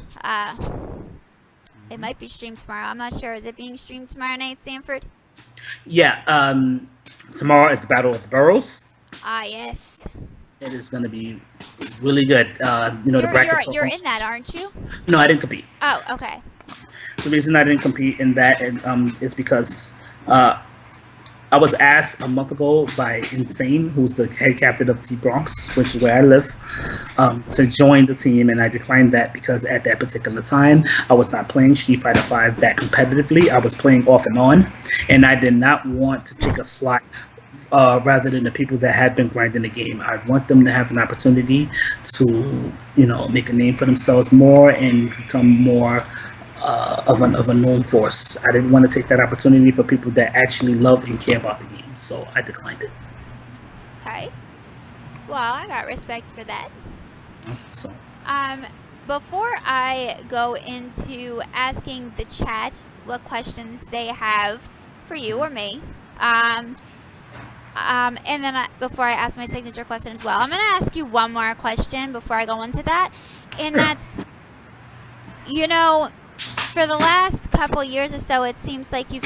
it might be streamed tomorrow. I'm not sure. Is it being streamed tomorrow night, Sanford? Yeah, tomorrow is the Battle of the Boroughs. Ah, yes. It is going to be really good. The brackets. You're in that, aren't you? No, I didn't compete. Oh, okay. The reason I didn't compete in that is because I was asked a month ago by Insane, who's the head captain of T Bronx, which is where I live, to join the team, and I declined that because at that particular time I was not playing Street Fighter V that competitively. I was playing off and on, and I did not want to take a slot rather than the people that had been grinding the game. I want them to have an opportunity to, make a name for themselves more and become more of a known force. I didn't want to take that opportunity for people that actually love and care about the game, so I declined it. Okay. Well, I got respect for that. So. Before I go into asking the chat what questions they have for you or me, and then before I ask my signature question as well, I'm going to ask you one more question before I go into that, and that's, for the last couple years or so, it seems like you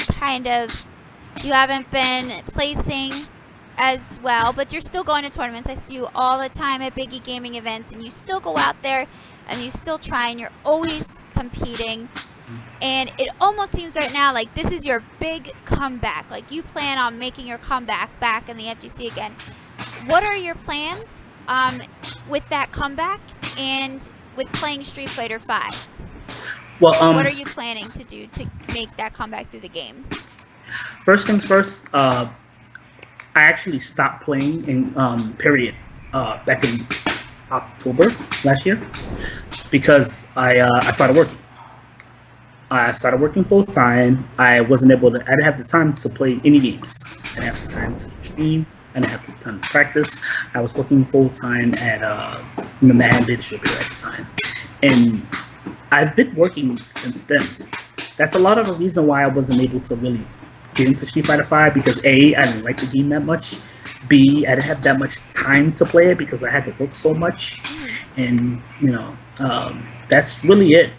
haven't been placing as well, but you're still going to tournaments. I see you all the time at Biggie Gaming events, and you still go out there, and you still try, and you're always competing. And it almost seems right now like this is your big comeback. Like, you plan on making your comeback back in the FGC again. What are your plans with that comeback and with playing Street Fighter V? Well, what are you planning to do to make that comeback through the game? First things first, I actually stopped playing in period back in October last year because I started working. I started working full time. I didn't have the time to play any games. I didn't have the time to stream. I didn't have the time to practice. I was working full time at Man Mentorship at the time, and I've been working since then. that's a lot of the reason why I wasn't able to really get into Street Fighter Five, because A, I didn't like the game that much. B, I didn't have that much time to play it because I had to work so much, and that's really it.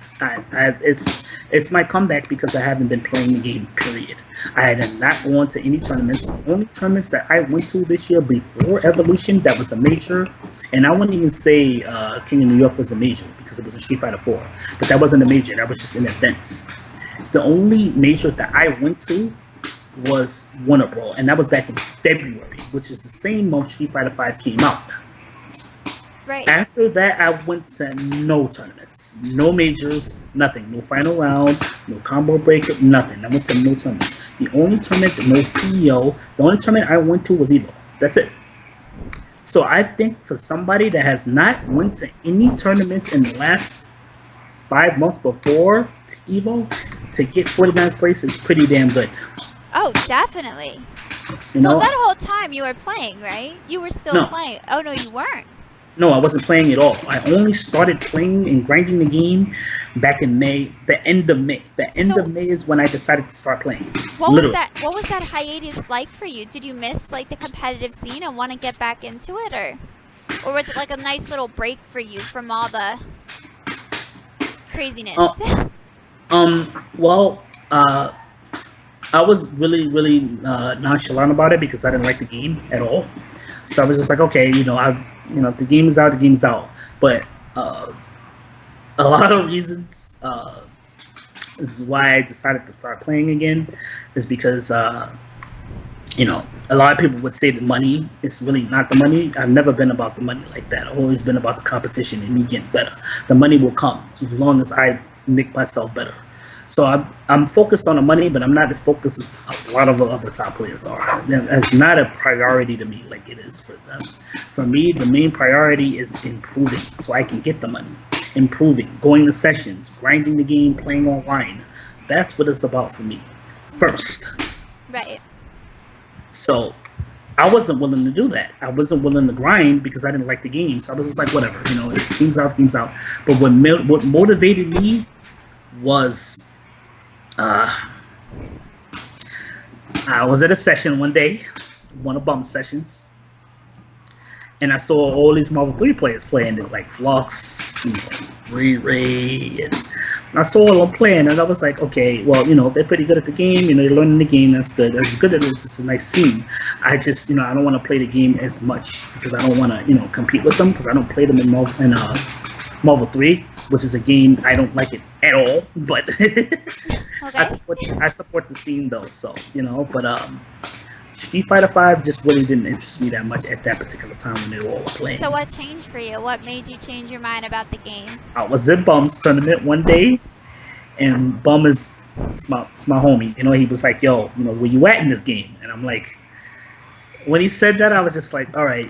It's my comeback because I haven't been playing the game. Period. I had not gone to any tournaments. The only tournaments that I went to this year before Evolution that was a major, and I wouldn't even say King of New York was a major because it was a Street Fighter 4, but that wasn't a major. That was just an event. The only major that I went to was Warner Brawl, and that was back in February, which is the same month Street Fighter 5 came out. Right. After that, I went to no tournaments, no majors, nothing, no final round, no combo breaker, nothing. I went to no tournaments. The only tournament, no CEO, the only tournament I went to was Evo. That's it. So I think for somebody that has not went to any tournaments in the last 5 months before Evo, to get 49th place is pretty damn good. Oh, definitely. You know, Well, that whole time you were playing, right? You were still playing. Oh, no, you weren't. No, I wasn't playing at all. I only started playing and grinding the game back in May, the end of May. The end of May is when I decided to start playing. What was that hiatus like for you? Did you miss like the competitive scene and want to get back into it, or was it like a nice little break for you from all the craziness? Well, I was really nonchalant about it because I didn't like the game at all. So I was just like, okay, if the game is out, the game is out. But a lot of reasons, this is why I decided to start playing again, is because a lot of people would say the money is really not the money. I've never been about the money like that. I've always been about the competition and me getting better. The money will come as long as I make myself better. So I'm focused on the money, but I'm not as focused as a lot of the other top players are. It's not a priority to me like it is for them. For me, the main priority is improving so I can get the money. Improving, going to sessions, grinding the game, playing online. That's what it's about for me first. Right. So I wasn't willing to do that. I wasn't willing to grind because I didn't like the game. So I was just like, whatever, if the game's out. But what motivated me was I was at a session one day, one of Bum sessions, and I saw all these Marvel 3 players playing it, like Flux, Ray, and I saw all them playing, and I was like, okay, well, they're pretty good at the game, they're learning the game, that's good. As good as it is, it's a nice scene. I just, I don't want to play the game as much because I don't want to, compete with them because I don't play them in Marvel 3, which is a game I don't like it at all, but I support the scene though, so but Street Fighter 5 just really didn't interest me that much at that particular time when they were all playing. So what changed for you? What made you change your mind about the game? I was in Bum's tournament one day, and Bum it's my homie. He was like, yo, where you at in this game? And I'm like, when he said that, I was just like, all right,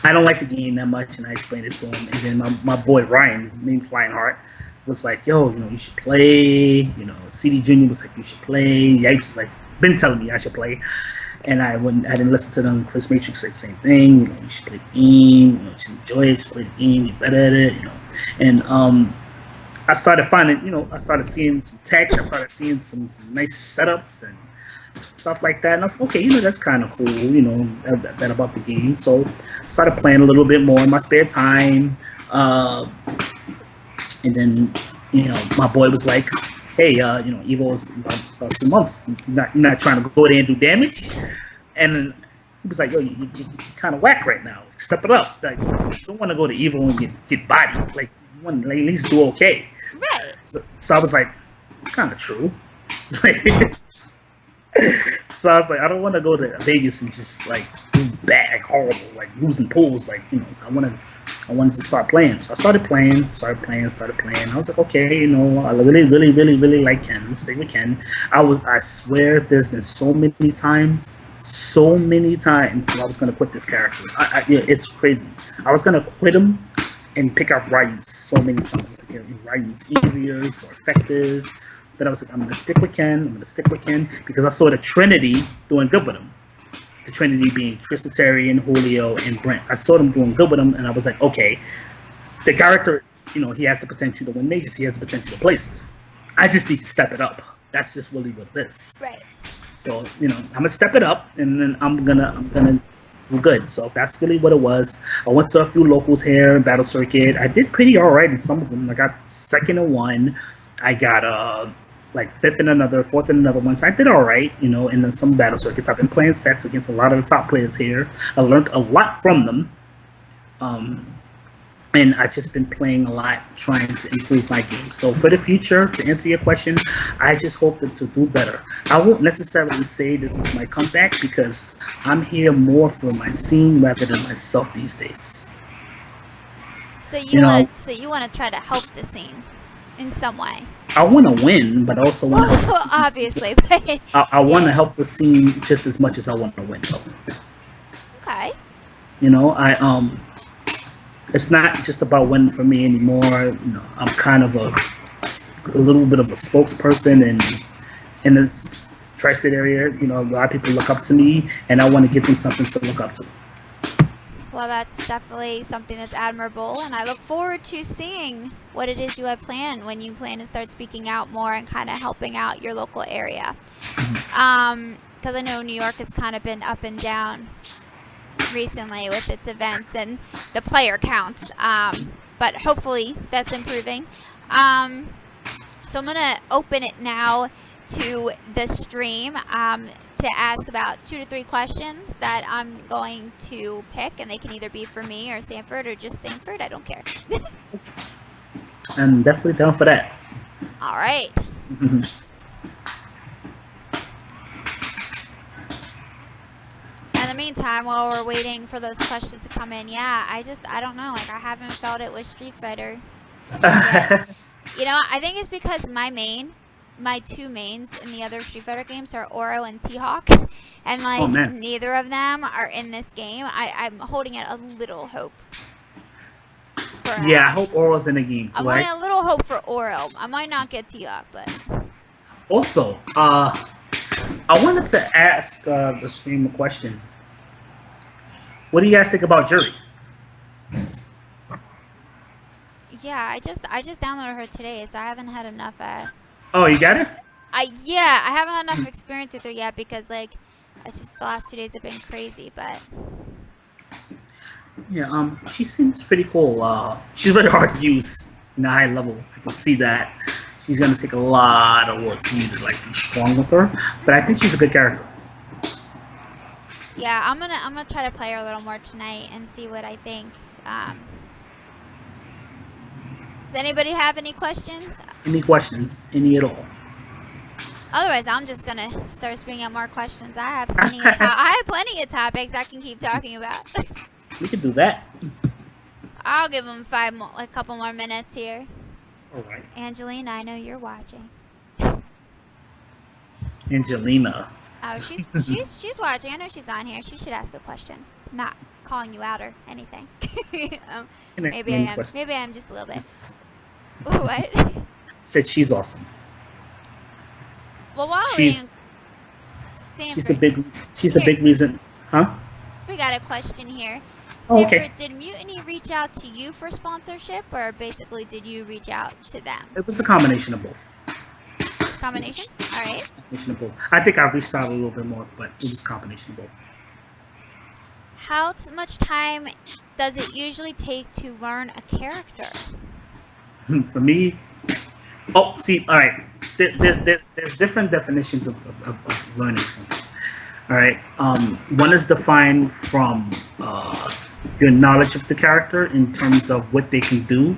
I don't like the game that much, and I explained it to him. And then my boy Ryan, named Flying Heart, was like, yo, you should play. CD Junior was like, you should play. Yeah, he was like, been telling me I should play. And I didn't listen to them. Chris Matrix said the same thing. You should play the game. You should enjoy it. You should play the game. You're better at it. And I started finding, I started seeing some tech. I started seeing some nice setups and stuff like that. And I was like, okay, that's kind of cool, that about the game. So I started playing a little bit more in my spare time. And then, my boy was like, hey, Evo's about 2 months. You're not trying to go there and do damage. And then he was like, yo, you're kind of whack right now. Step it up. Like, you don't want to go to Evo and get bodied. Like, you want to at least do okay. Right. So I was like, it's kind of true. So I was like, I don't want to go to Vegas and just like do bad, like horrible, like losing pools, like So I wanted to start playing. So I started playing. I was like, okay, I really like Ken. Let's stay with Ken. I swear, there's been so many times I was gonna quit this character. It's crazy. I was gonna quit him and pick up Ryu so many times. Like, Ryu's easier, he's more effective. But I was like, I'm going to stick with Ken because I saw the Trinity doing good with him. The Trinity being Tristotarian, Julio, and Brent. I saw them doing good with him, and I was like, okay, the character he has the potential to win majors. He has the potential to place. I just need to step it up. That's just really what it is. Right. So I'm gonna step it up, and then I'm gonna do good. So that's really what it was. I went to a few locals here in Battle Circuit. I did pretty all right in some of them. I got second in one. I got like fifth in another, fourth in another one. So I did all right, in then some Battle Circuits. I've been playing sets against a lot of the top players here. I learned a lot from them. And I've just been playing a lot, trying to improve my game. So for the future, to answer your question, I just hope to do better. I won't necessarily say this is my comeback because I'm here more for my scene rather than myself these days. So you want to try to help the scene in some way. I want to win, but I also want to obviously, but I want to help the scene just as much as I want to win. Though. Okay. It's not just about winning for me anymore. I'm kind of a little bit of a spokesperson, and in this tri-state area, a lot of people look up to me, and I want to give them something to look up to. Well, that's definitely something that's admirable, and I look forward to seeing what it is you have planned when you plan to start speaking out more and kind of helping out your local area. Because I know New York has kind of been up and down recently with its events and the player counts, but hopefully that's improving. So I'm gonna open it now to the stream to ask about 2 to 3 questions that I'm going to pick, and they can either be for me or Sanford or just Sanford. I don't care. I'm definitely down for that. All right. In the meantime, while we're waiting for those questions to come in, I don't know. Like, I haven't felt it with Street Fighter yet. I think it's because my 2 mains in the other Street Fighter games are Oro and T-Hawk, and neither of them are in this game. I'm holding out a little hope. I hope Oro's in the game too. I'm holding a little hope for Oro. I might not get T-Hawk, but also, I wanted to ask the stream a question. What do you guys think about Jury? Yeah, I just downloaded her today, so I haven't had enough. Oh, you got it? I haven't had enough experience with her yet because it's just the last 2 days have been crazy. But yeah, she seems pretty cool. She's very hard to use in a high level. I can see that. She's gonna take a lot of work for you to be strong with her, but I think she's a good character. Yeah, I'm gonna try to play her a little more tonight and see what I think. Does anybody have any questions? Any questions? Any at all? Otherwise, I'm just gonna start spinning out more questions. I have plenty of topics I can keep talking about. We could do that. I'll give them a couple more minutes here. All right. Angelina, I know you're watching. Angelina. Oh, she's watching. I know she's on here. She should ask a question. I'm not calling you out or anything. Maybe I am. Maybe I am just a little bit. What? Said she's awesome. Well, while she's a big reason, huh? We got a question here. Oh, Sanford, okay. Did Mutiny reach out to you for sponsorship, or basically did you reach out to them? It was a combination of both. Combination? All right. Combination of both. I think I've reached out a little bit more, but it was a combination of both. How much time does it usually take to learn a character? For me, all right. There's different definitions of learning something. All right. One is defined from your knowledge of the character in terms of what they can do,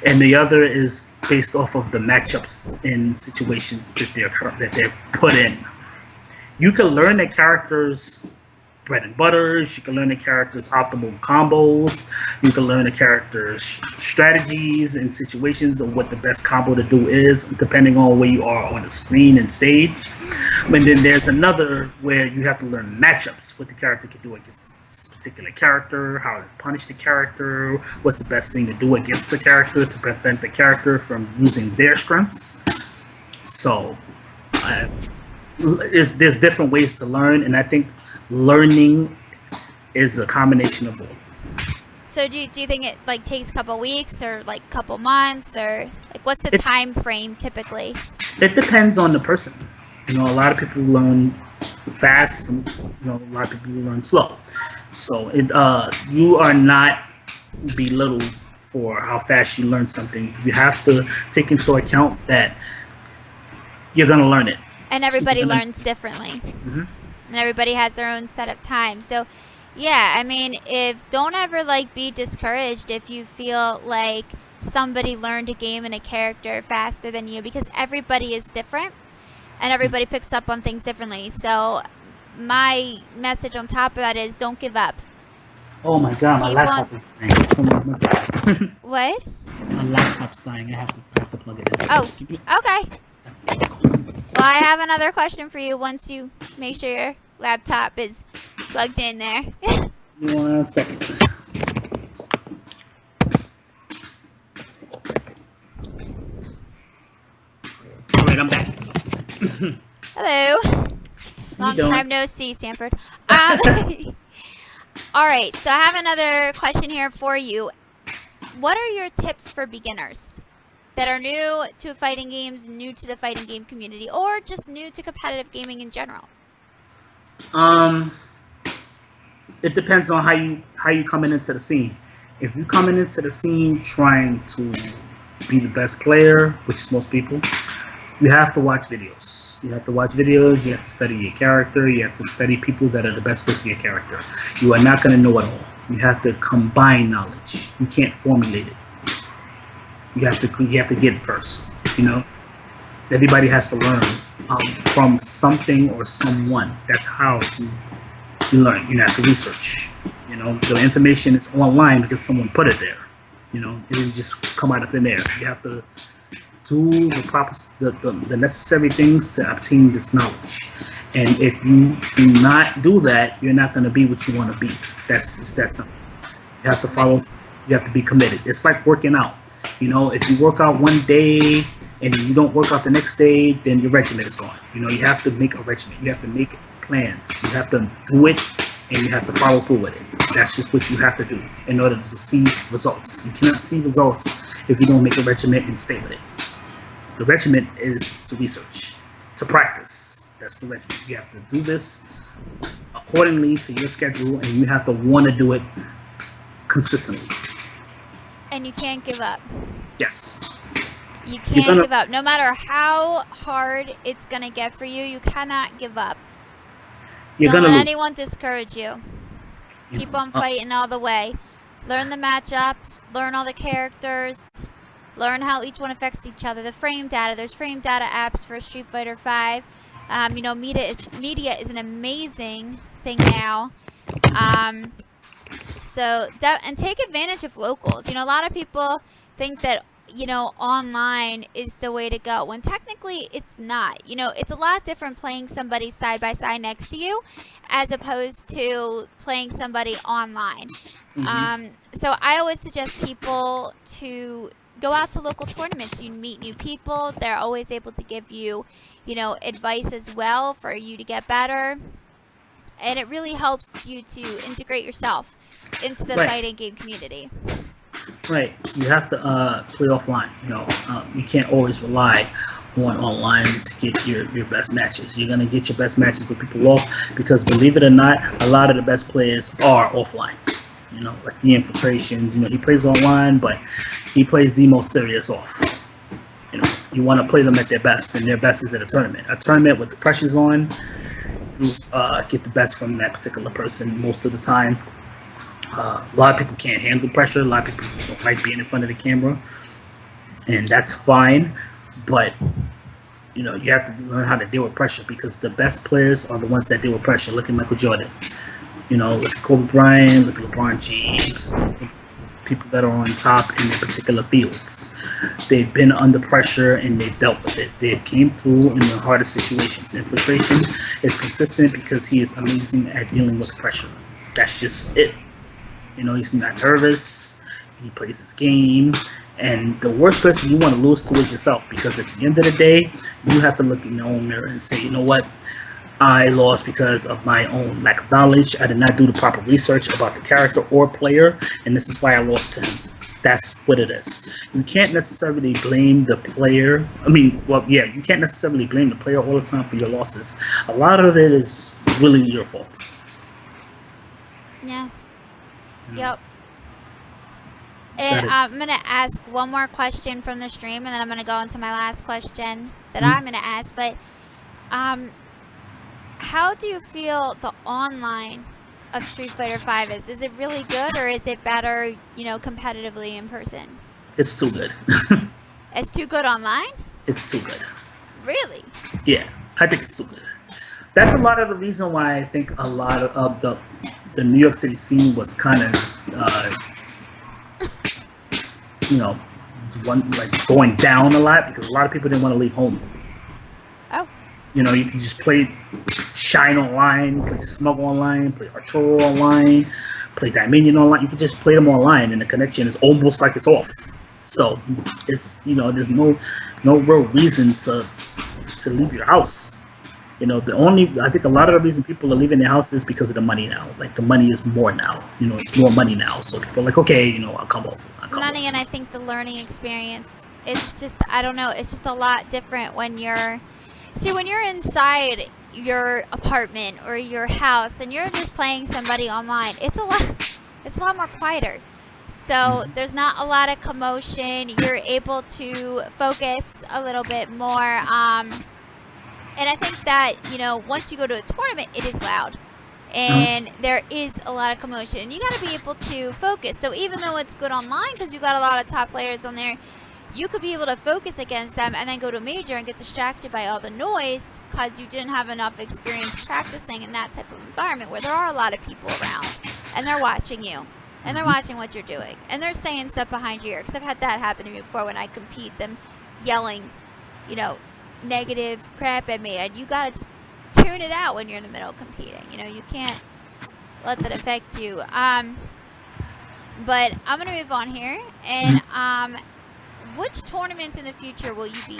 and the other is based off of the matchups and situations that they're put in. You can learn the character's bread and butters. You can learn the character's optimal combos. You can learn the character's strategies and situations of what the best combo to do is, depending on where you are on the screen and stage. And then there's another where you have to learn matchups, what the character can do against this particular character, how to punish the character, what's the best thing to do against the character to prevent the character from using their strengths. So there's different ways to learn, and I think learning is a combination of all. So do you think it like takes a couple weeks or like couple months, or like what's the time frame typically? It depends on the person. You know, a lot of people learn fast, and a lot of people learn slow. So you are not belittled for how fast you learn something. You have to take into account that you're gonna learn it. And everybody learns differently. And everybody has their own set of time. So yeah, I mean, don't ever like be discouraged if you feel like somebody learned a game and a character faster than you, because everybody is different and everybody picks up on things differently. So my message on top of that is don't give up. Oh my god, my laptop is dying. Come on, one second. What? My laptop's dying. I have to plug it in. Oh, okay. Well, I have another question for you once you make sure your laptop is plugged in there. 1 second. Alright, I'm back. Hello. Long time no see, Sanford. Alright, so I have another question here for you. What are your tips for beginners that are new to fighting games, new to the fighting game community, or just new to competitive gaming in general? It depends on how you coming into the scene. If you coming into the scene trying to be the best player, which is most people, you have to watch videos. You have to study your character, you have to study people that are the best with your character. You are not going to know it all. You have to combine knowledge. You can't formulate it. You have to get it first. Everybody has to learn from something or someone. That's how you learn. You have to research. The information is online because someone put it there. It didn't just come out of thin air. You have to do the necessary things to obtain this knowledge. And if you do not do that, you're not going to be what you want to be. That's just that simple. You have to follow. You have to be committed. It's like working out. If you work out one day and you don't work out the next day, then your regimen is gone. You have to make a regimen. You have to make plans. You have to do it, and you have to follow through with it. That's just what you have to do in order to see results. You cannot see results if you don't make a regimen and stay with it. The regimen is to research, to practice. That's the regimen. You have to do this accordingly to your schedule, and you have to want to do it consistently. And you can't give up. Yes. You can't give up. No matter how hard it's going to get for you, you cannot give up. Don't let anyone discourage you. Keep on fighting all the way. Learn the matchups, learn all the characters, learn how each one affects each other. The frame data, there's frame data apps for Street Fighter V. Media is an amazing thing now. And take advantage of locals. A lot of people think that, online is the way to go, when technically it's not. It's a lot different playing somebody side by side next to you as opposed to playing somebody online. So I always suggest people to go out to local tournaments. You meet new people. They're always able to give you, advice as well for you to get better. And it really helps you to integrate yourself into the fighting game community. Right. You have to play offline. You can't always rely on online to get your best matches. You're going to get your best matches with people off because, believe it or not, a lot of the best players are offline. Like the Infiltrations. He plays online, but he plays the most serious off. You want to play them at their best, and their best is at a tournament. A tournament with the pressures on, you get the best from that particular person most of the time. A lot of people can't handle pressure. A lot of people don't like being in front of the camera, and that's fine. But you have to learn how to deal with pressure because the best players are the ones that deal with pressure. Look at Michael Jordan. Look at Kobe Bryant. Look at LeBron James. People that are on top in their particular fields. They've been under pressure and they've dealt with it. They came through in the hardest situations. Infiltration is consistent because he is amazing at dealing with pressure. That's just it. He's not nervous. He plays his game. And the worst person you want to lose to is yourself, because at the end of the day, you have to look in your own mirror and say, you know what? I lost because of my own lack of knowledge. I did not do the proper research about the character or player, and this is why I lost to him. That's what it is. You can't necessarily blame the player. I mean, well, yeah, you can't necessarily blame the player all the time for your losses. A lot of it is really your fault. Yeah. Yep. And I'm going to ask one more question from the stream, and then I'm going to go into my last question that I'm going to ask. But how do you feel the online of Street Fighter V is? Is it really good, or is it better, you know, competitively in person? It's too good. It's too good online? It's too good. Really? Yeah, I think it's too good. That's a lot of the reason why I think a lot of the New York City scene was kind of, you know, going down a lot because a lot of people didn't want to leave home. Oh. You know, you can just play Shine online, play Smug online, play Arturo online, play Jemmillion online. You can just play them online, and the connection is almost like it's off. So it's, you know, there's no real reason to leave your house. You know, I think a lot of the reason people are leaving their house is because of the money now. Like, the money is more now. You know, it's more money now. So people are like, okay, you know, I'll come off. Money, and I think the learning experience, it's just, I don't know, it's just a lot different when you're, when you're inside your apartment or your house and you're just playing somebody online, it's a lot more quieter. So there's not a lot of commotion. You're able to focus a little bit more. And I think that, you know, once you go to a tournament, it is loud. And there is a lot of commotion. And you got to be able to focus. So even though it's good online because you got a lot of top players on there, you could be able to focus against them and then go to a major and get distracted by all the noise because you didn't have enough experience practicing in that type of environment where there are a lot of people around. And they're watching you. And they're watching what you're doing. And they're saying stuff behind your ear. Because I've had that happen to me before when I compete. Them yelling, you know, negative crap at me, and you gotta just tune it out when you're in the middle of competing. You know, you can't let that affect you. But I'm gonna move on here, and which tournaments in the future will you be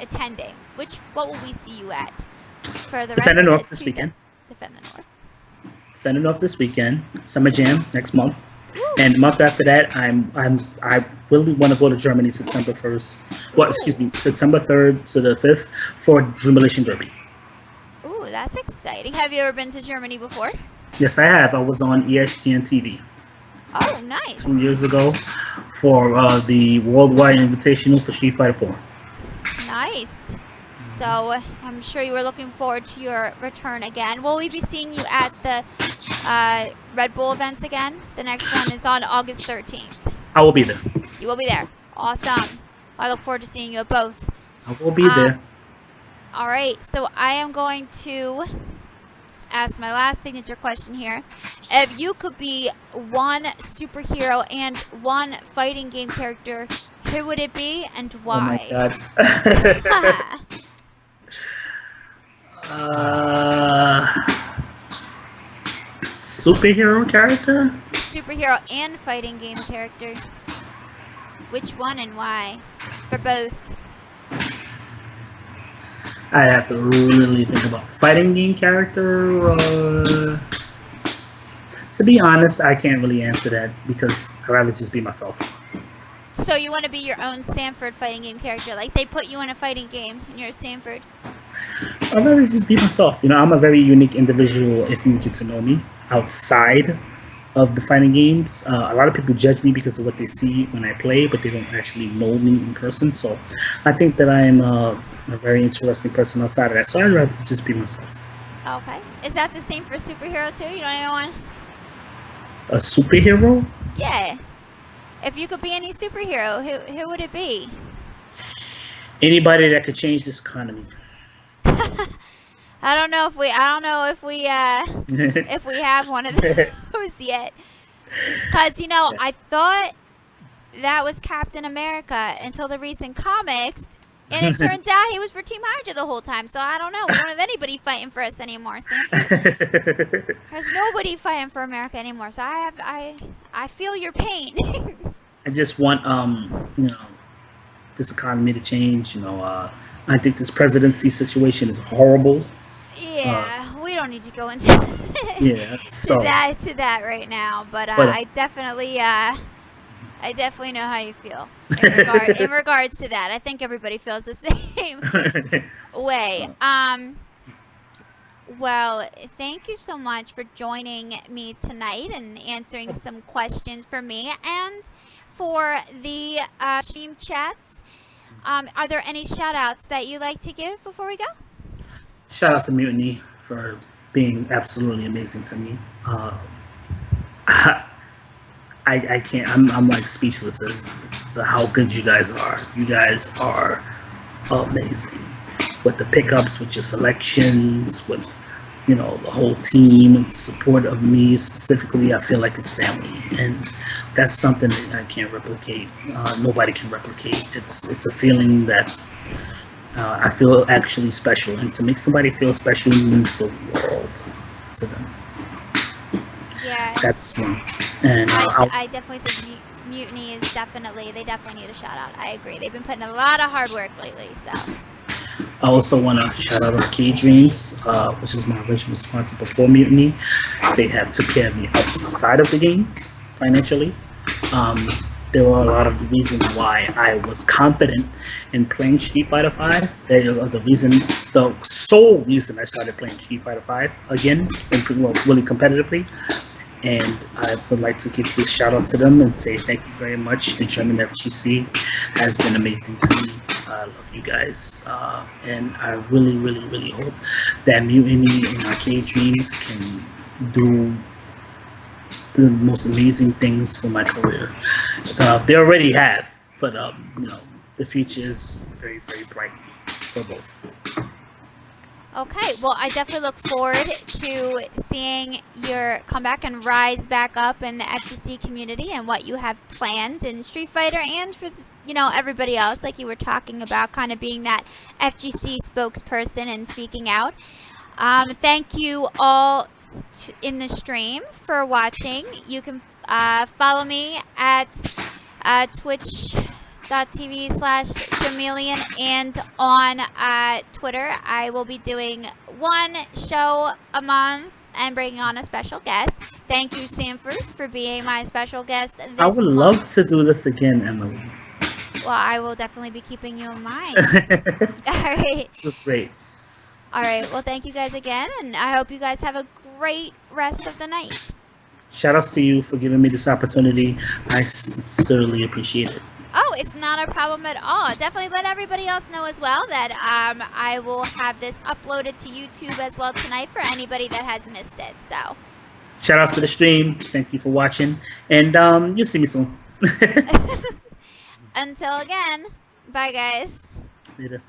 attending? What will we see you at for the rest of the North this weekend? Defend the North. Defend the North this weekend. Summer Jam next month. And the month after that, I really want to go to Germany September 1st. Well, excuse me, September 3rd to the 5th for Jemmillion Derby. Ooh, that's exciting. Have you ever been to Germany before? Yes, I have. I was on ESPN TV. Oh, nice. 2 years ago for the Worldwide Invitational for Street Fighter 4. Nice. So I'm sure you were looking forward to your return again. Will we be seeing you at the Red Bull events again? The next one is on August 13th. I will be there. You will be there. Awesome. I look forward to seeing you at both. I will be there. All right. So I am going to ask my last signature question here. If you could be one superhero and one fighting game character, who would it be and why? Oh my god. Superhero character? Superhero and fighting game character. Which one and why? For both. I have to really think about fighting game character. To be honest, I can't really answer that because I'd rather just be myself. So you want to be your own Sanford fighting game character? Like they put you in a fighting game and you're a Sanford? I'd rather just be myself. You know, I'm a very unique individual if you get to know me outside of the fighting games. A lot of people judge me because of what they see when I play, but they don't actually know me in person. So I think that I'm a very interesting person outside of that. So I'd rather just be myself. Okay. Is that the same for superhero too? You don't even want A superhero? Yeah. If you could be any superhero, who would it be? Anybody that could change this economy. I don't know if we if we have one of those yet. Cause you know, I thought that was Captain America until the recent comics, and it turns out he was for Team Hydra the whole time. So I don't know. We don't have anybody fighting for us anymore, Sanford. There's nobody fighting for America anymore. So I feel your pain. I just want you know, this economy to change. You know, I think this presidency situation is horrible. Yeah. Yeah, we don't need to go into Yeah. So, to that right now, but but I definitely know how you feel in regards to that. I think everybody feels the same way. Well, thank you so much for joining me tonight and answering some questions for me and for the stream chats. Are there any shout outs that you like to give before we go? shout out to Mutiny for being absolutely amazing to me. I can't. I'm like speechless as to how good you guys are. You guys are amazing with the pickups, with your selections, with the whole team and support of me specifically. I feel like it's family, and that's something that I can't replicate. Nobody can replicate. It's a feeling that I feel actually special, and to make somebody feel special means the world to them. Yeah, That's one. And I definitely think Mutiny is they definitely need a shout out. I agree. They've been putting a lot of hard work lately, so. I also want to shout out Arcade Dreams, which is my original sponsor before Mutiny. They have took care of me outside of the game financially. There were a lot of the reasons why I was confident in playing Street Fighter V. They are the sole reason I started playing Street Fighter V again, and really competitively. And I would like to give this shout out to them and say thank you very much. The German FGC has been amazing to me. I love you guys, and I really, really, really hope that Mutiny and Arcade Dreams can do the most amazing things for my career. They already have, but the future is very, very bright for both. Okay, well, I definitely look forward to seeing your comeback and rise back up in the FGC community and what you have planned in Street Fighter and for everybody else, like you were talking about, kind of being that FGC spokesperson and speaking out. Thank you all in the stream for watching. You can follow me at twitch.tv/Jemmillion and on Twitter. I will be doing one show a month and bringing on a special guest. Thank you, Sanford, for being my special guest this I would month. love to do this again, Emily. Well, I will definitely be keeping you in mind. All right. This was great. All right. Well, thank you guys again, and I hope you guys have a great rest of the night. Shout outs to you for giving me this opportunity. I sincerely appreciate it. Oh, it's not a problem at all. Definitely let everybody else know as well that I will have this uploaded to YouTube as well tonight for anybody that has missed it. So, shout outs to the stream. Thank you for watching, and you'll see me soon. until again, bye guys. Later.